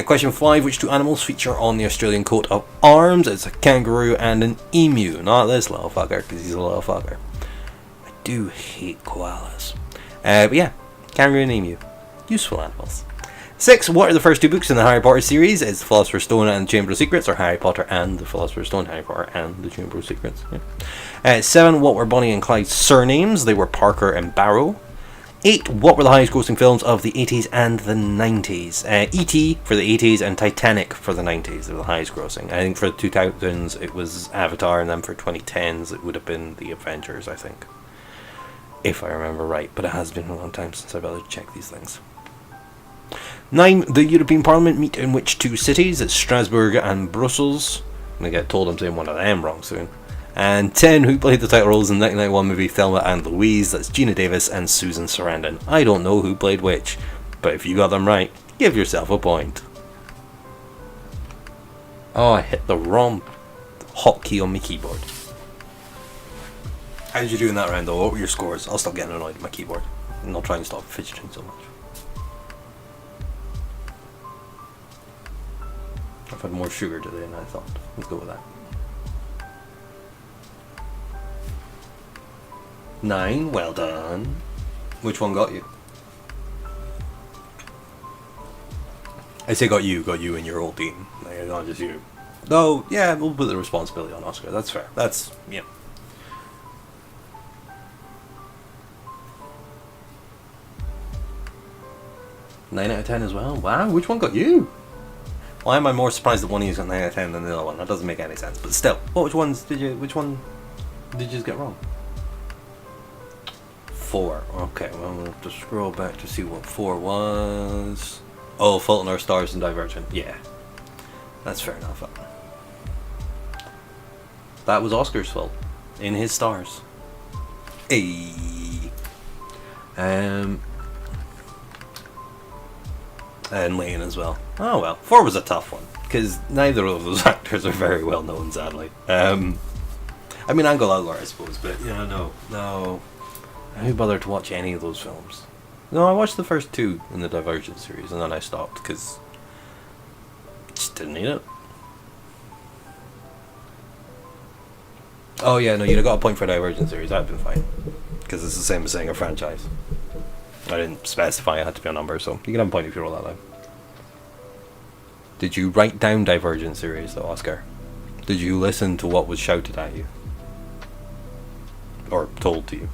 Question 5. Which 2 animals feature on the Australian coat of arms? It's a kangaroo and an emu. Not this little fucker, because he's a little fucker. I do hate koalas. But yeah, kangaroo and emu. Useful animals. 6. What are the first 2 books in the Harry Potter series? It's The Philosopher's Stone and the Chamber of Secrets, or Harry Potter and the Philosopher's Stone, Harry Potter and the Chamber of Secrets. Yeah. 7. What were Bonnie and Clyde's surnames? They were Parker and Barrow. 8. What were the highest grossing films of the 80s and the 90s? E.T. for the 80s and Titanic for the 90s. They were the highest grossing. I think for the 2000s it was Avatar, and then for 2010s it would have been The Avengers, I think. If I remember right, but it has been a long time since I've bothered to check these things. 9. The European Parliament meet in which 2 cities? It's Strasbourg and Brussels. I'm going to get told I'm saying one of them wrong soon. And 10. Who played the title roles in the 1991 movie Thelma and Louise? That's Gina Davis and Susan Sarandon. I don't know who played which, but if you got them right, give yourself a point. Oh, I hit the wrong hotkey on my keyboard. How did you do in that round though? What were your scores? I'll stop getting annoyed at my keyboard, and I'll try and stop fidgeting so much. I've had more sugar today than I thought. Let's go with that. 9, well done. Which one got you? I say got you and your whole team. Like, not just you. Though, yeah, we'll put the responsibility on Oscar. That's fair. That's, yeah. Nine out of 10 as well. Wow, which one got you? Why am I more surprised that one of you got 9 out of 10 than the other one? That doesn't make any sense. But still, which one did you just get wrong? 4. Okay, well, we'll have to scroll back to see what 4 was. Oh, Fault in Our Stars and Divergent. Yeah, that's fair enough. That was Oscar's fault. In his stars. Hey. And Lane as well. Oh well, 4 was a tough one because neither of those actors are very well known, sadly. I mean, Angle Outlaw, I suppose, but yeah, no. Who bothered to watch any of those films? No, I watched the first 2 in the Divergent series, and then I stopped because I just didn't need it. Oh yeah, no, you'd have got a point for Divergent series. That'd been fine because it's the same as saying a franchise. I didn't specify it had to be a number, so you can have a point if you roll that out. Did you write down Divergent series though, Oscar? Did you listen to what was shouted at you? Or told to you?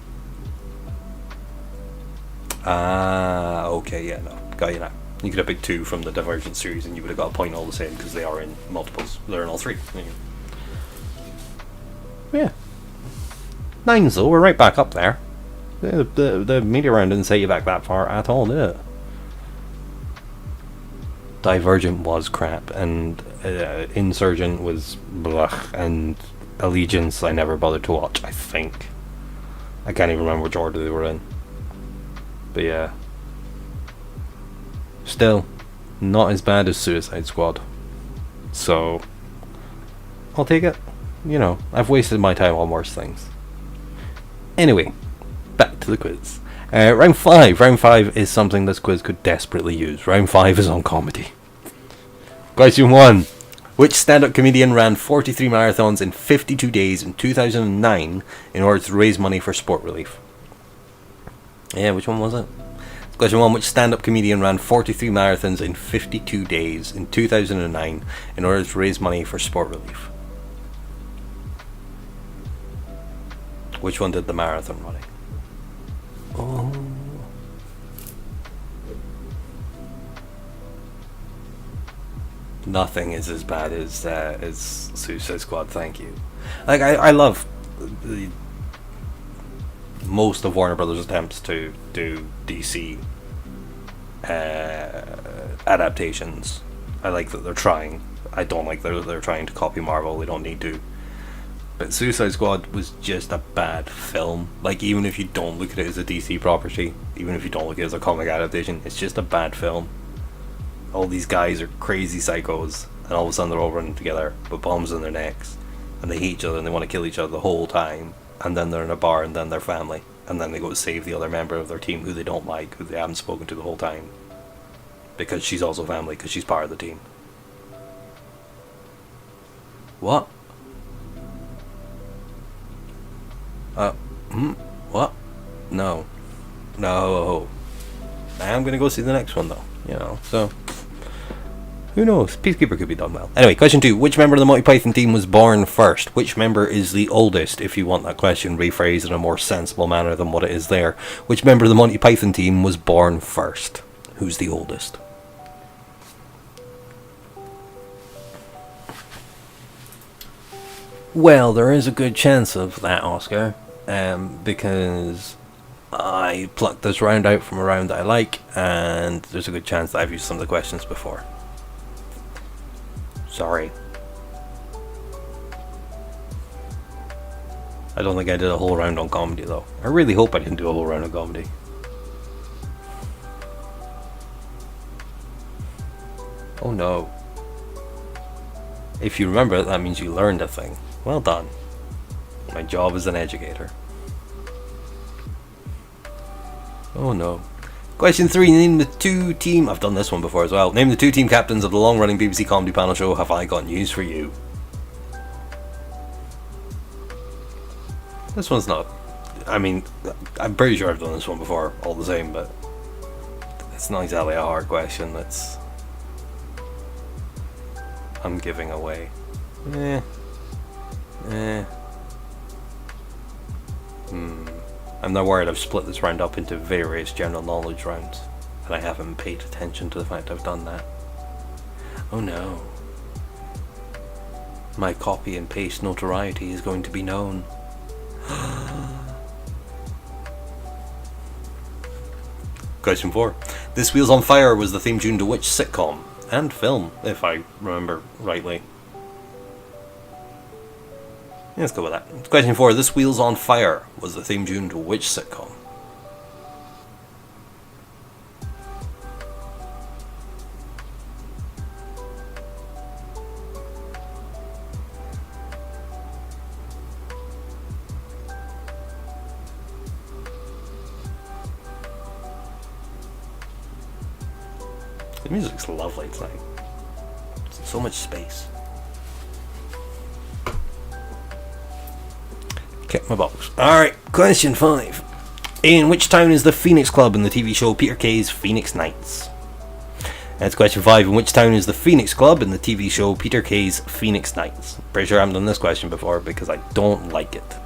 Ah, okay, yeah, no. Got you now. You could have picked 2 from the Divergent series and you would have got a point all the same because they are in multiples. They're in all 3. Yeah. 9s though, we're right back up there. The media round didn't set you back that far at all, did it? Divergent was crap, and Insurgent was blech, and Allegiance I never bothered to watch, I think. I can't even remember which order they were in. But yeah. Still, not as bad as Suicide Squad. So, I'll take it. You know, I've wasted my time on worse things. Anyway, back to the quiz. Round 5. Round 5 is something this quiz could desperately use. Round 5 is on comedy. Question 1. Which stand-up comedian ran 43 marathons in 52 days in 2009 in order to raise money for sport relief? Yeah, which one was it? Question 1. Which stand-up comedian ran 43 marathons in 52 days in 2009 in order to raise money for sport relief? Which one did the marathon running? Oh. Nothing is as bad as Suicide Squad, thank you. Like, I love most of Warner Brothers' attempts to do DC adaptations. I like that they're trying. I don't like that they're trying to copy Marvel. They don't need to. But Suicide Squad was just a bad film. Like, even if you don't look at it as a DC property, even if you don't look at it as a comic adaptation, it's just a bad film. All these guys are crazy psychos, and all of a sudden they're all running together with bombs in their necks. and they hate each other and they want to kill each other the whole time, and then they're in a bar and then they're family, and then they go to save the other member of their team who they don't like, who they haven't spoken to the whole time, because she's also family, because she's part of the team. What? What? No. No. I'm gonna go see the next one though, you know, so who knows? Peacekeeper could be done well. Anyway, question 2. Which member of the Monty Python team was born first? Which member is the oldest? If you want that question rephrased in a more sensible manner than what it is there. Which member of the Monty Python team was born first? Who's the oldest? Well, there is a good chance of that, Oscar, because I plucked this round out from a round that I like, and there's a good chance that I've used some of the questions before. Sorry. I don't think I did a whole round on comedy though. I really hope I didn't do a whole round on comedy. Oh no. If you remember it, that means you learned a thing. Well done. My job as an educator. Oh no. Question 3. Name the 2 team... I've done this one before as well. Name the 2 team captains of the long-running BBC comedy panel show Have I Got News For You? This one's not... I mean, I'm pretty sure I've done this one before, all the same, but... It's not exactly a hard question. It's... I'm giving away. I'm now worried I've split this round up into various general knowledge rounds, and I haven't paid attention to the fact I've done that. Oh no. My copy and paste notoriety is going to be known. Question 4. This Wheels on Fire was the theme tune to which sitcom and film, if I remember rightly. Let's go with that. Question 4. This Wheels on Fire was the theme tune to which sitcom? The music's lovely tonight. So much space. Kept my box. Alright, question 5. In which town is the Phoenix Club in the TV show Peter Kay's Phoenix Nights? That's question 5. In which town is the Phoenix Club in the TV show Peter Kay's Phoenix Nights? Pretty sure I haven't done this question before because I don't like it.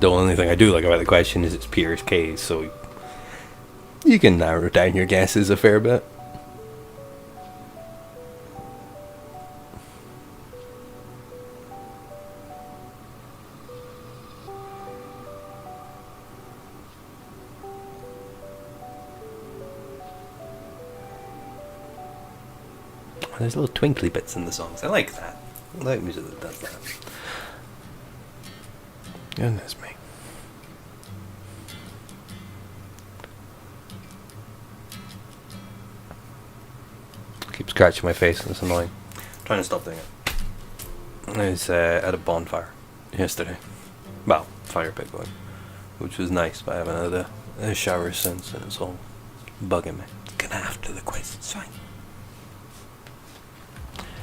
The only thing I do like about the question is it's Peter Kay's, so you can narrow down your guesses a fair bit. There's little twinkly bits in the songs. I like that. I like music that does that. Goodness me. Keep scratching my face and it's annoying. I'm trying to stop doing it. I was at a bonfire yesterday. Well, fire pit going, which was nice, but I haven't had a shower since and it's all bugging me. Gonna have to do the quiz, it's fine.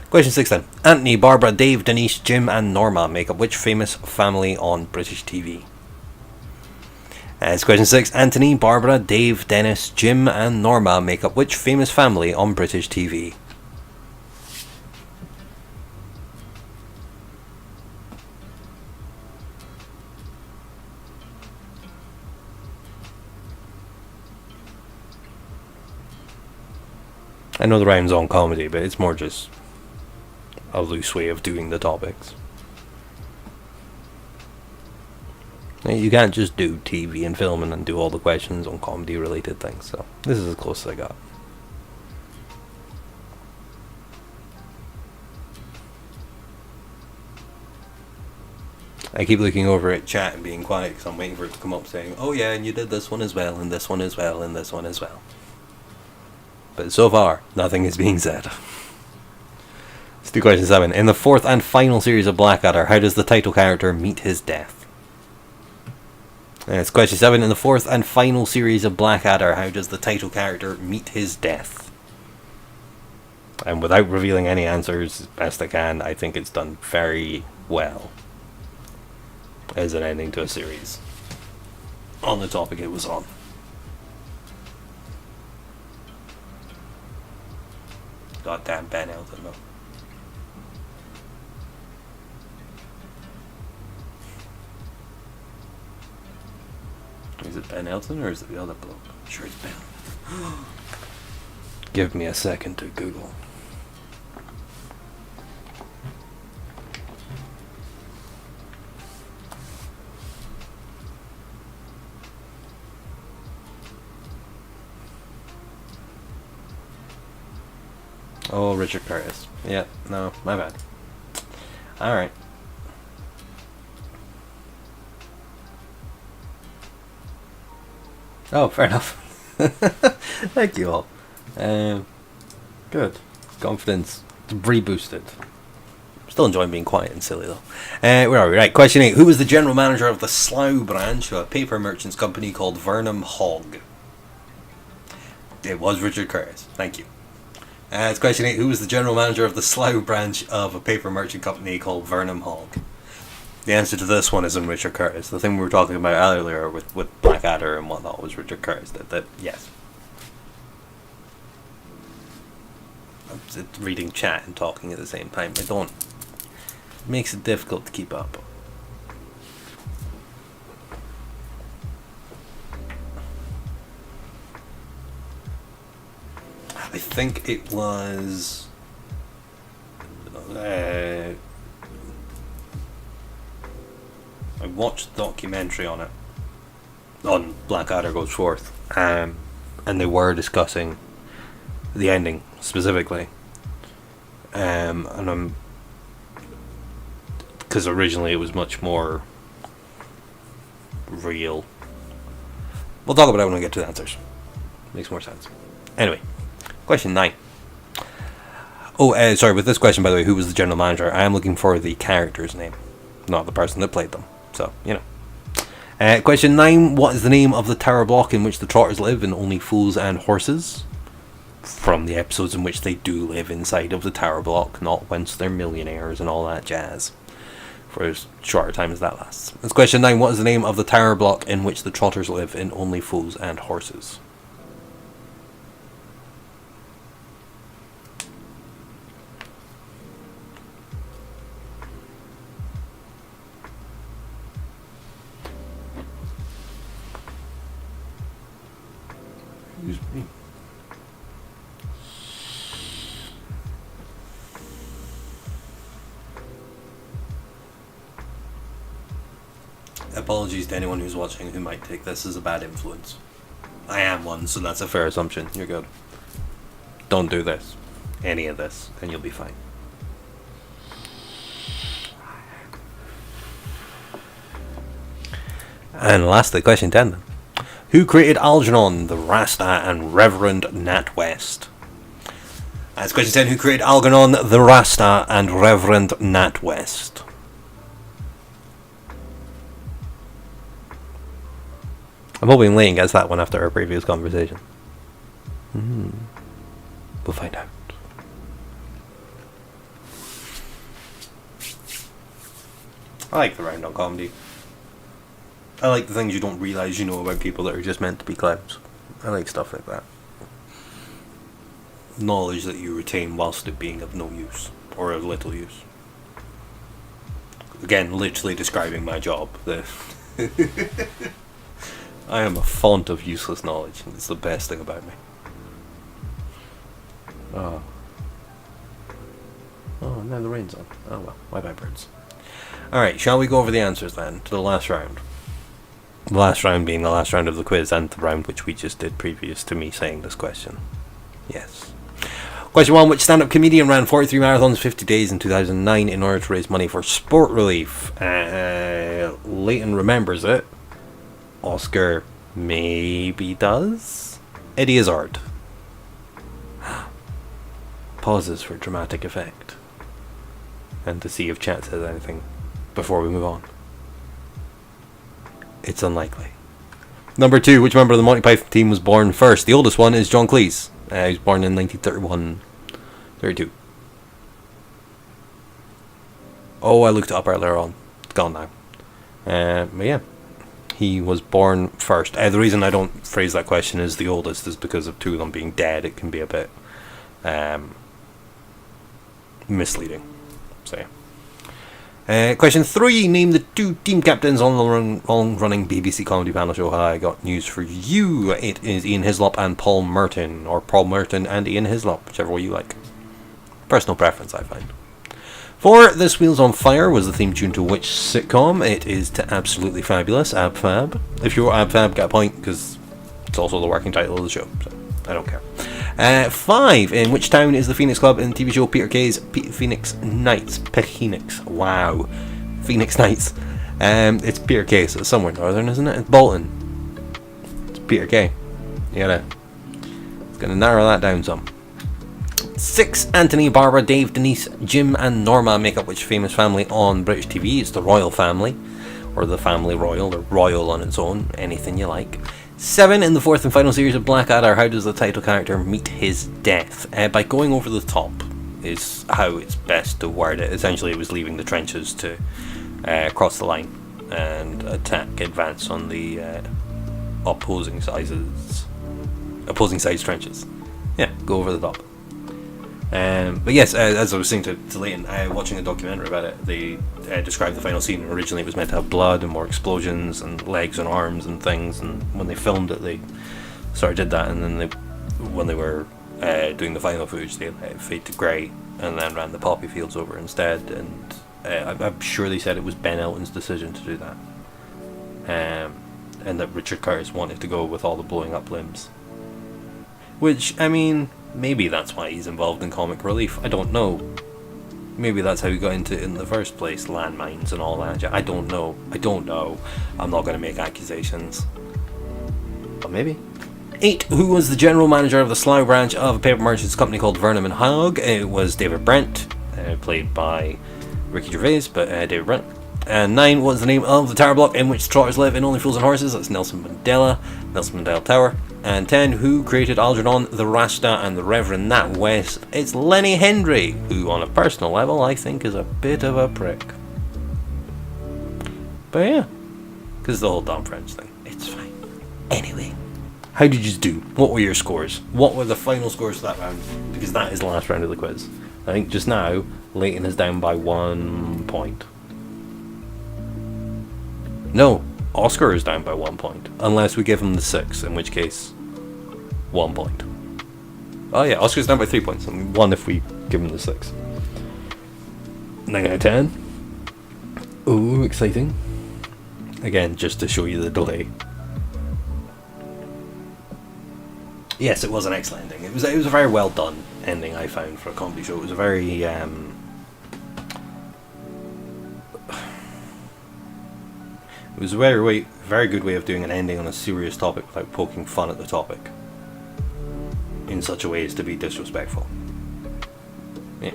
Question 6 then. Anthony, Barbara, Dave, Denise, Jim and Norma make up which famous family on British TV? It's question 6. Anthony, Barbara, Dave, Dennis, Jim and Norma make up which famous family on British TV? I know the rhyme's on comedy, but it's more just a loose way of doing the topics. You can't just do TV and film and then do all the questions on comedy related things, so this is as close as I got. I keep looking over at chat and being quiet because I'm waiting for it to come up saying, oh yeah, and you did this one as well, and this one as well, and this one as well. But so far, nothing is being said. Let's do question 7. In the fourth and final series of Blackadder, how does the title character meet his death? And it's question 7. In the fourth and final series of Blackadder, how does the title character meet his death? And without revealing any answers, as best I can, I think it's done very well as an ending to a series on the topic it was on. Goddamn Ben Elton, though. Is it Ben Elton or is it the other bloke? I'm sure it's Ben. Give me a second to Google. Oh, Richard Curtis. Yeah, no, my bad. Alright. Oh, fair enough. Thank you all. Good. Confidence reboosted. Still enjoying being quiet and silly though. Where are we? Right, question 8. Who was the general manager of the Slough branch of a paper merchants company called Vernon Hogg? It was Richard Curtis. Thank you. It's question 8. Who was the general manager of the Slough branch of a paper merchant company called Vernon Hogg? The answer to this one isn't Richard Curtis. The thing we were talking about earlier with Blackadder and whatnot was Richard Curtis. That yes. I'm reading chat and talking at the same time. It makes it difficult to keep up. I think it was I watched the documentary on it, on Blackadder Goes Forth, and they were discussing the ending specifically, and I'm, because originally it was much more real. We'll talk about it when we get to the answers. Makes more sense. Anyway, question 9. Oh, sorry, with this question, by the way, who was the general manager? I am looking for the character's name, not the person that played them. So, you know. Question 9. What is the name of the tower block in which the Trotters live in Only Fools and Horses? From the episodes in which they do live inside of the tower block, not once they're millionaires and all that jazz. For as short a time as that lasts. That's question 9. What is the name of the tower block in which the Trotters live in Only Fools and Horses? Excuse me. Apologies to anyone who's watching who might take this as a bad influence. I am one, so that's a fair assumption. You're good. Don't do this. Any of this, and you'll be fine. And lastly, question 10 then. Who created Algernon, the Rasta, and Reverend Nat West? That's question 10. Who created Algernon, the Rasta, and Reverend Nat West? I'm hoping Lane gets that one after our previous conversation. We'll find out. I like the round on comedy. I like the things you don't realise you know about people that are just meant to be clowns. I like stuff like that. Knowledge that you retain whilst it being of no use, or of little use. Again, literally describing my job. I am a font of useless knowledge, and it's the best thing about me. Oh, now the rain's on. Oh well, bye-bye birds. Alright, shall we go over the answers then, to the last round? The last round being the last round of the quiz, and the round which we just did previous to me saying this question. Yes. Question 1. Which stand-up comedian ran 43 marathons 50 days in 2009 in order to raise money for sport relief? Leighton remembers it. Oscar maybe does. Eddie Izzard. Pauses for dramatic effect. And to see if chat says anything before we move on. It's unlikely. Number 2. Which member of the Monty Python team was born first? The oldest one is John Cleese. He was born in 1932. Oh, I looked it up earlier on. It's gone now. But yeah, he was born first. The reason I don't phrase that question as the oldest is because of 2 of them being dead. It can be a bit misleading. So yeah. Question 3. Name the 2 team captains on the long-running BBC comedy panel show. I got news for you. It is Ian Hislop and Paul Merton. Or Paul Merton and Ian Hislop, whichever way you like. Personal preference, I find. 4. This Wheels on Fire was the theme tune to which sitcom? It is to Absolutely Fabulous, Ab Fab. If you're Ab Fab, get a point, because it's also the working title of the show, so I don't care. 5. In which town is the Phoenix Club in TV show Peter Kay's Phoenix Nights? Phoenix. Wow. Phoenix Nights. It's Peter Kay, so it's somewhere northern, isn't it? It's Bolton. It's Peter Kay. It's gonna narrow that down some. 6. Anthony, Barbara, Dave, Denise, Jim and Norma make up which famous family on British TV? It's the Royal Family. Or the Family Royal. Or Royal on its own. Anything you like. 7. In the 4th and final series of Blackadder, how does the title character meet his death? By going over the top is how it's best to word it. Essentially, it was leaving the trenches to cross the line and advance on the opposing sides trenches. Yeah, go over the top. But yes, as I was saying to Leighton, watching a documentary about it, they described the final scene. Originally it was meant to have blood and more explosions and legs and arms and things, and when they filmed it they sort of did that, and then when they were doing the final footage they let it fade to grey and then ran the poppy fields over instead, and I'm sure they said it was Ben Elton's decision to do that, and that Richard Curtis wanted to go with all the blowing up limbs, which, I mean, maybe that's why he's involved in comic relief. I don't know. Maybe that's how he got into it in the first place. Landmines and all that. I don't know. I'm not going to make accusations. But maybe. 8. Who was the general manager of the Slough branch of a paper merchants company called Vernon and Hogg? It was David Brent, played by Ricky Gervais, but David Brent. And 9. What was the name of the tower block in which trotters live in Only Fools and Horses? That's Nelson Mandela Tower. And 10. Who created Algernon, the Rasta, and the Reverend Nat West? It's Lenny Hendry, who on a personal level I think is a bit of a prick. But yeah, because the whole Dom French thing. It's fine. Anyway, how did you do? What were your scores? What were the final scores for that round? Because that is the last round of the quiz. I think just now, Leighton is down by 1 point. No, Oscar is down by 1 point. Unless we give him the 6, in which case, 1 point. Oh yeah, Oscar's down by 3 points, and 1 if we give him the 6. 9 out of 10. Ooh, exciting. Again, just to show you the delay. Yes, it was an excellent ending. It was a very well done ending, I found, for a comedy show. It was a very it was a very good way of doing an ending on a serious topic without poking fun at the topic in such a way as to be disrespectful. Yeah.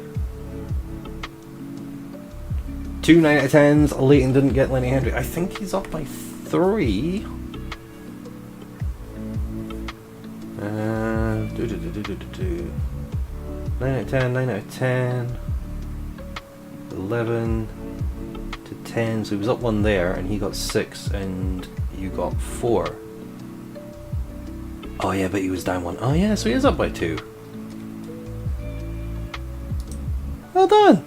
2 9 out of 10s. Leighton didn't get Lenny Hendry. I think he's up by 3. 9 out of 10, 9 out of 10, 11 to 10, so he was up 1 there, and he got 6, and you got 4. Oh yeah, but he was down 1. Oh yeah, so he is up by 2. Well done!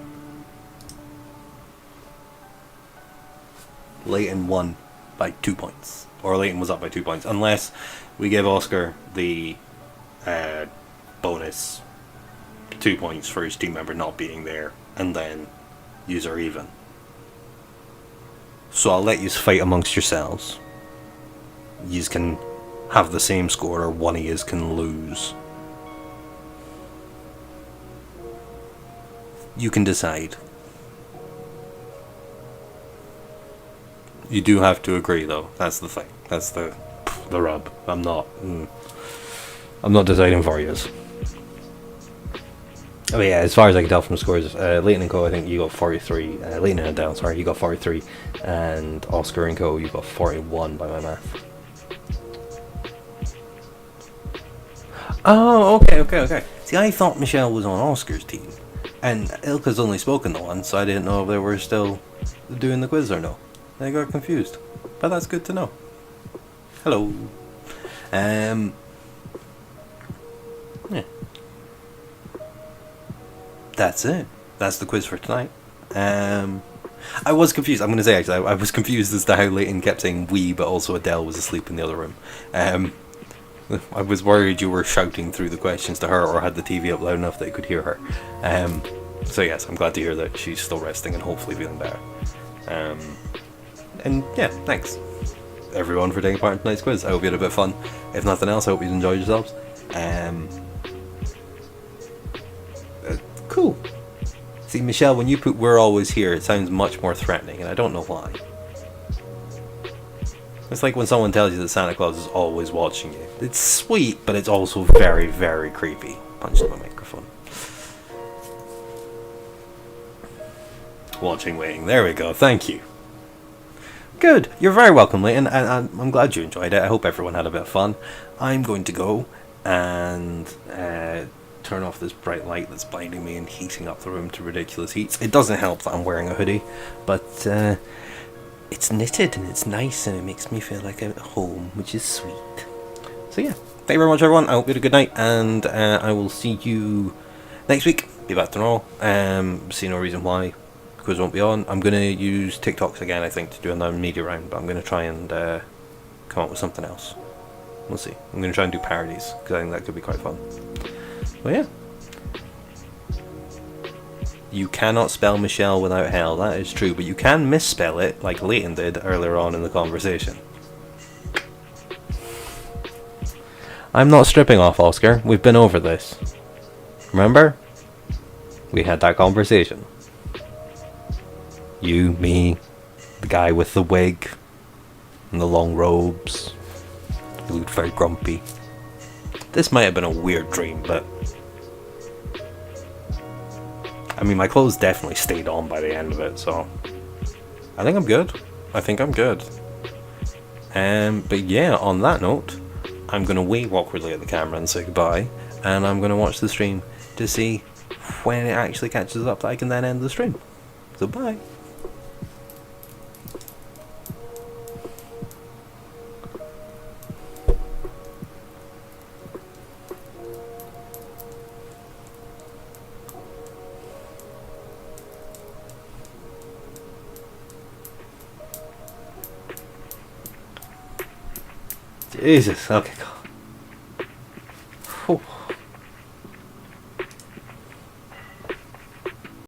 Leighton won by 2 points. Or Leighton was up by 2 points, unless we give Oscar the bonus 2 points for his team member not being there, and then yous are even. So I'll let yous fight amongst yourselves. Yous can have the same score, or one of yous can lose. You can decide. You do have to agree, though. That's the thing. That's the rub. I'm not deciding for you. Oh yeah, as far as I can tell from the scores, Leighton and Co, I think you got 43. Leighton and Adele, sorry, you got 43, and Oscar and Co, you got 41 by my math. Oh, okay. See, I thought Michelle was on Oscar's team, and Ilka's only spoken the once, so I didn't know if they were still doing the quiz or no. I got confused, but that's good to know. Hello. Yeah. That's it. That's the quiz for tonight. I was confused. I'm going to say, actually, I was confused as to how Leighton kept saying we, but also Adele was asleep in the other room. I was worried you were shouting through the questions to her or had the TV up loud enough that you could hear her. So yes, I'm glad to hear that she's still resting and hopefully feeling better. And yeah, thanks everyone for taking part in tonight's quiz. I hope you had a bit of fun. If nothing else, I hope you enjoyed yourselves. Cool. See, Michelle, when you put "we're always here," it sounds much more threatening, and I don't know why. It's like when someone tells you that Santa Claus is always watching you. It's sweet, but it's also very, very creepy. Punch in my microphone. Watching, waiting. There we go. Thank you. Good. You're very welcome, Leighton, and I'm glad you enjoyed it. I hope everyone had a bit of fun. I'm going to go and turn off this bright light that's blinding me and heating up the room to ridiculous heats. It doesn't help that I'm wearing a hoodie, but it's knitted and it's nice and it makes me feel like I'm at home, which is sweet. So yeah, thank you very much everyone. I hope you had a good night, and I will see you next week. Be back tomorrow. See no reason why quiz won't be on. I'm going to use TikToks again, I think, to do another media round, but I'm going to try and come up with something else. We'll see. I'm going to try and do parodies, because I think that could be quite fun. But yeah. You cannot spell Michelle without hell, that is true, but you can misspell it, like Leighton did earlier on in the conversation. I'm not stripping off, Oscar. We've been over this. Remember? We had that conversation. You, me, the guy with the wig, and the long robes. He looked very grumpy. This might have been a weird dream, but I mean, my clothes definitely stayed on by the end of it, so I think I'm good. But yeah, on that note, I'm going to wave awkwardly at the camera and say goodbye, and I'm going to watch the stream to see when it actually catches up that I can then end the stream. So bye. Jesus, okay, go.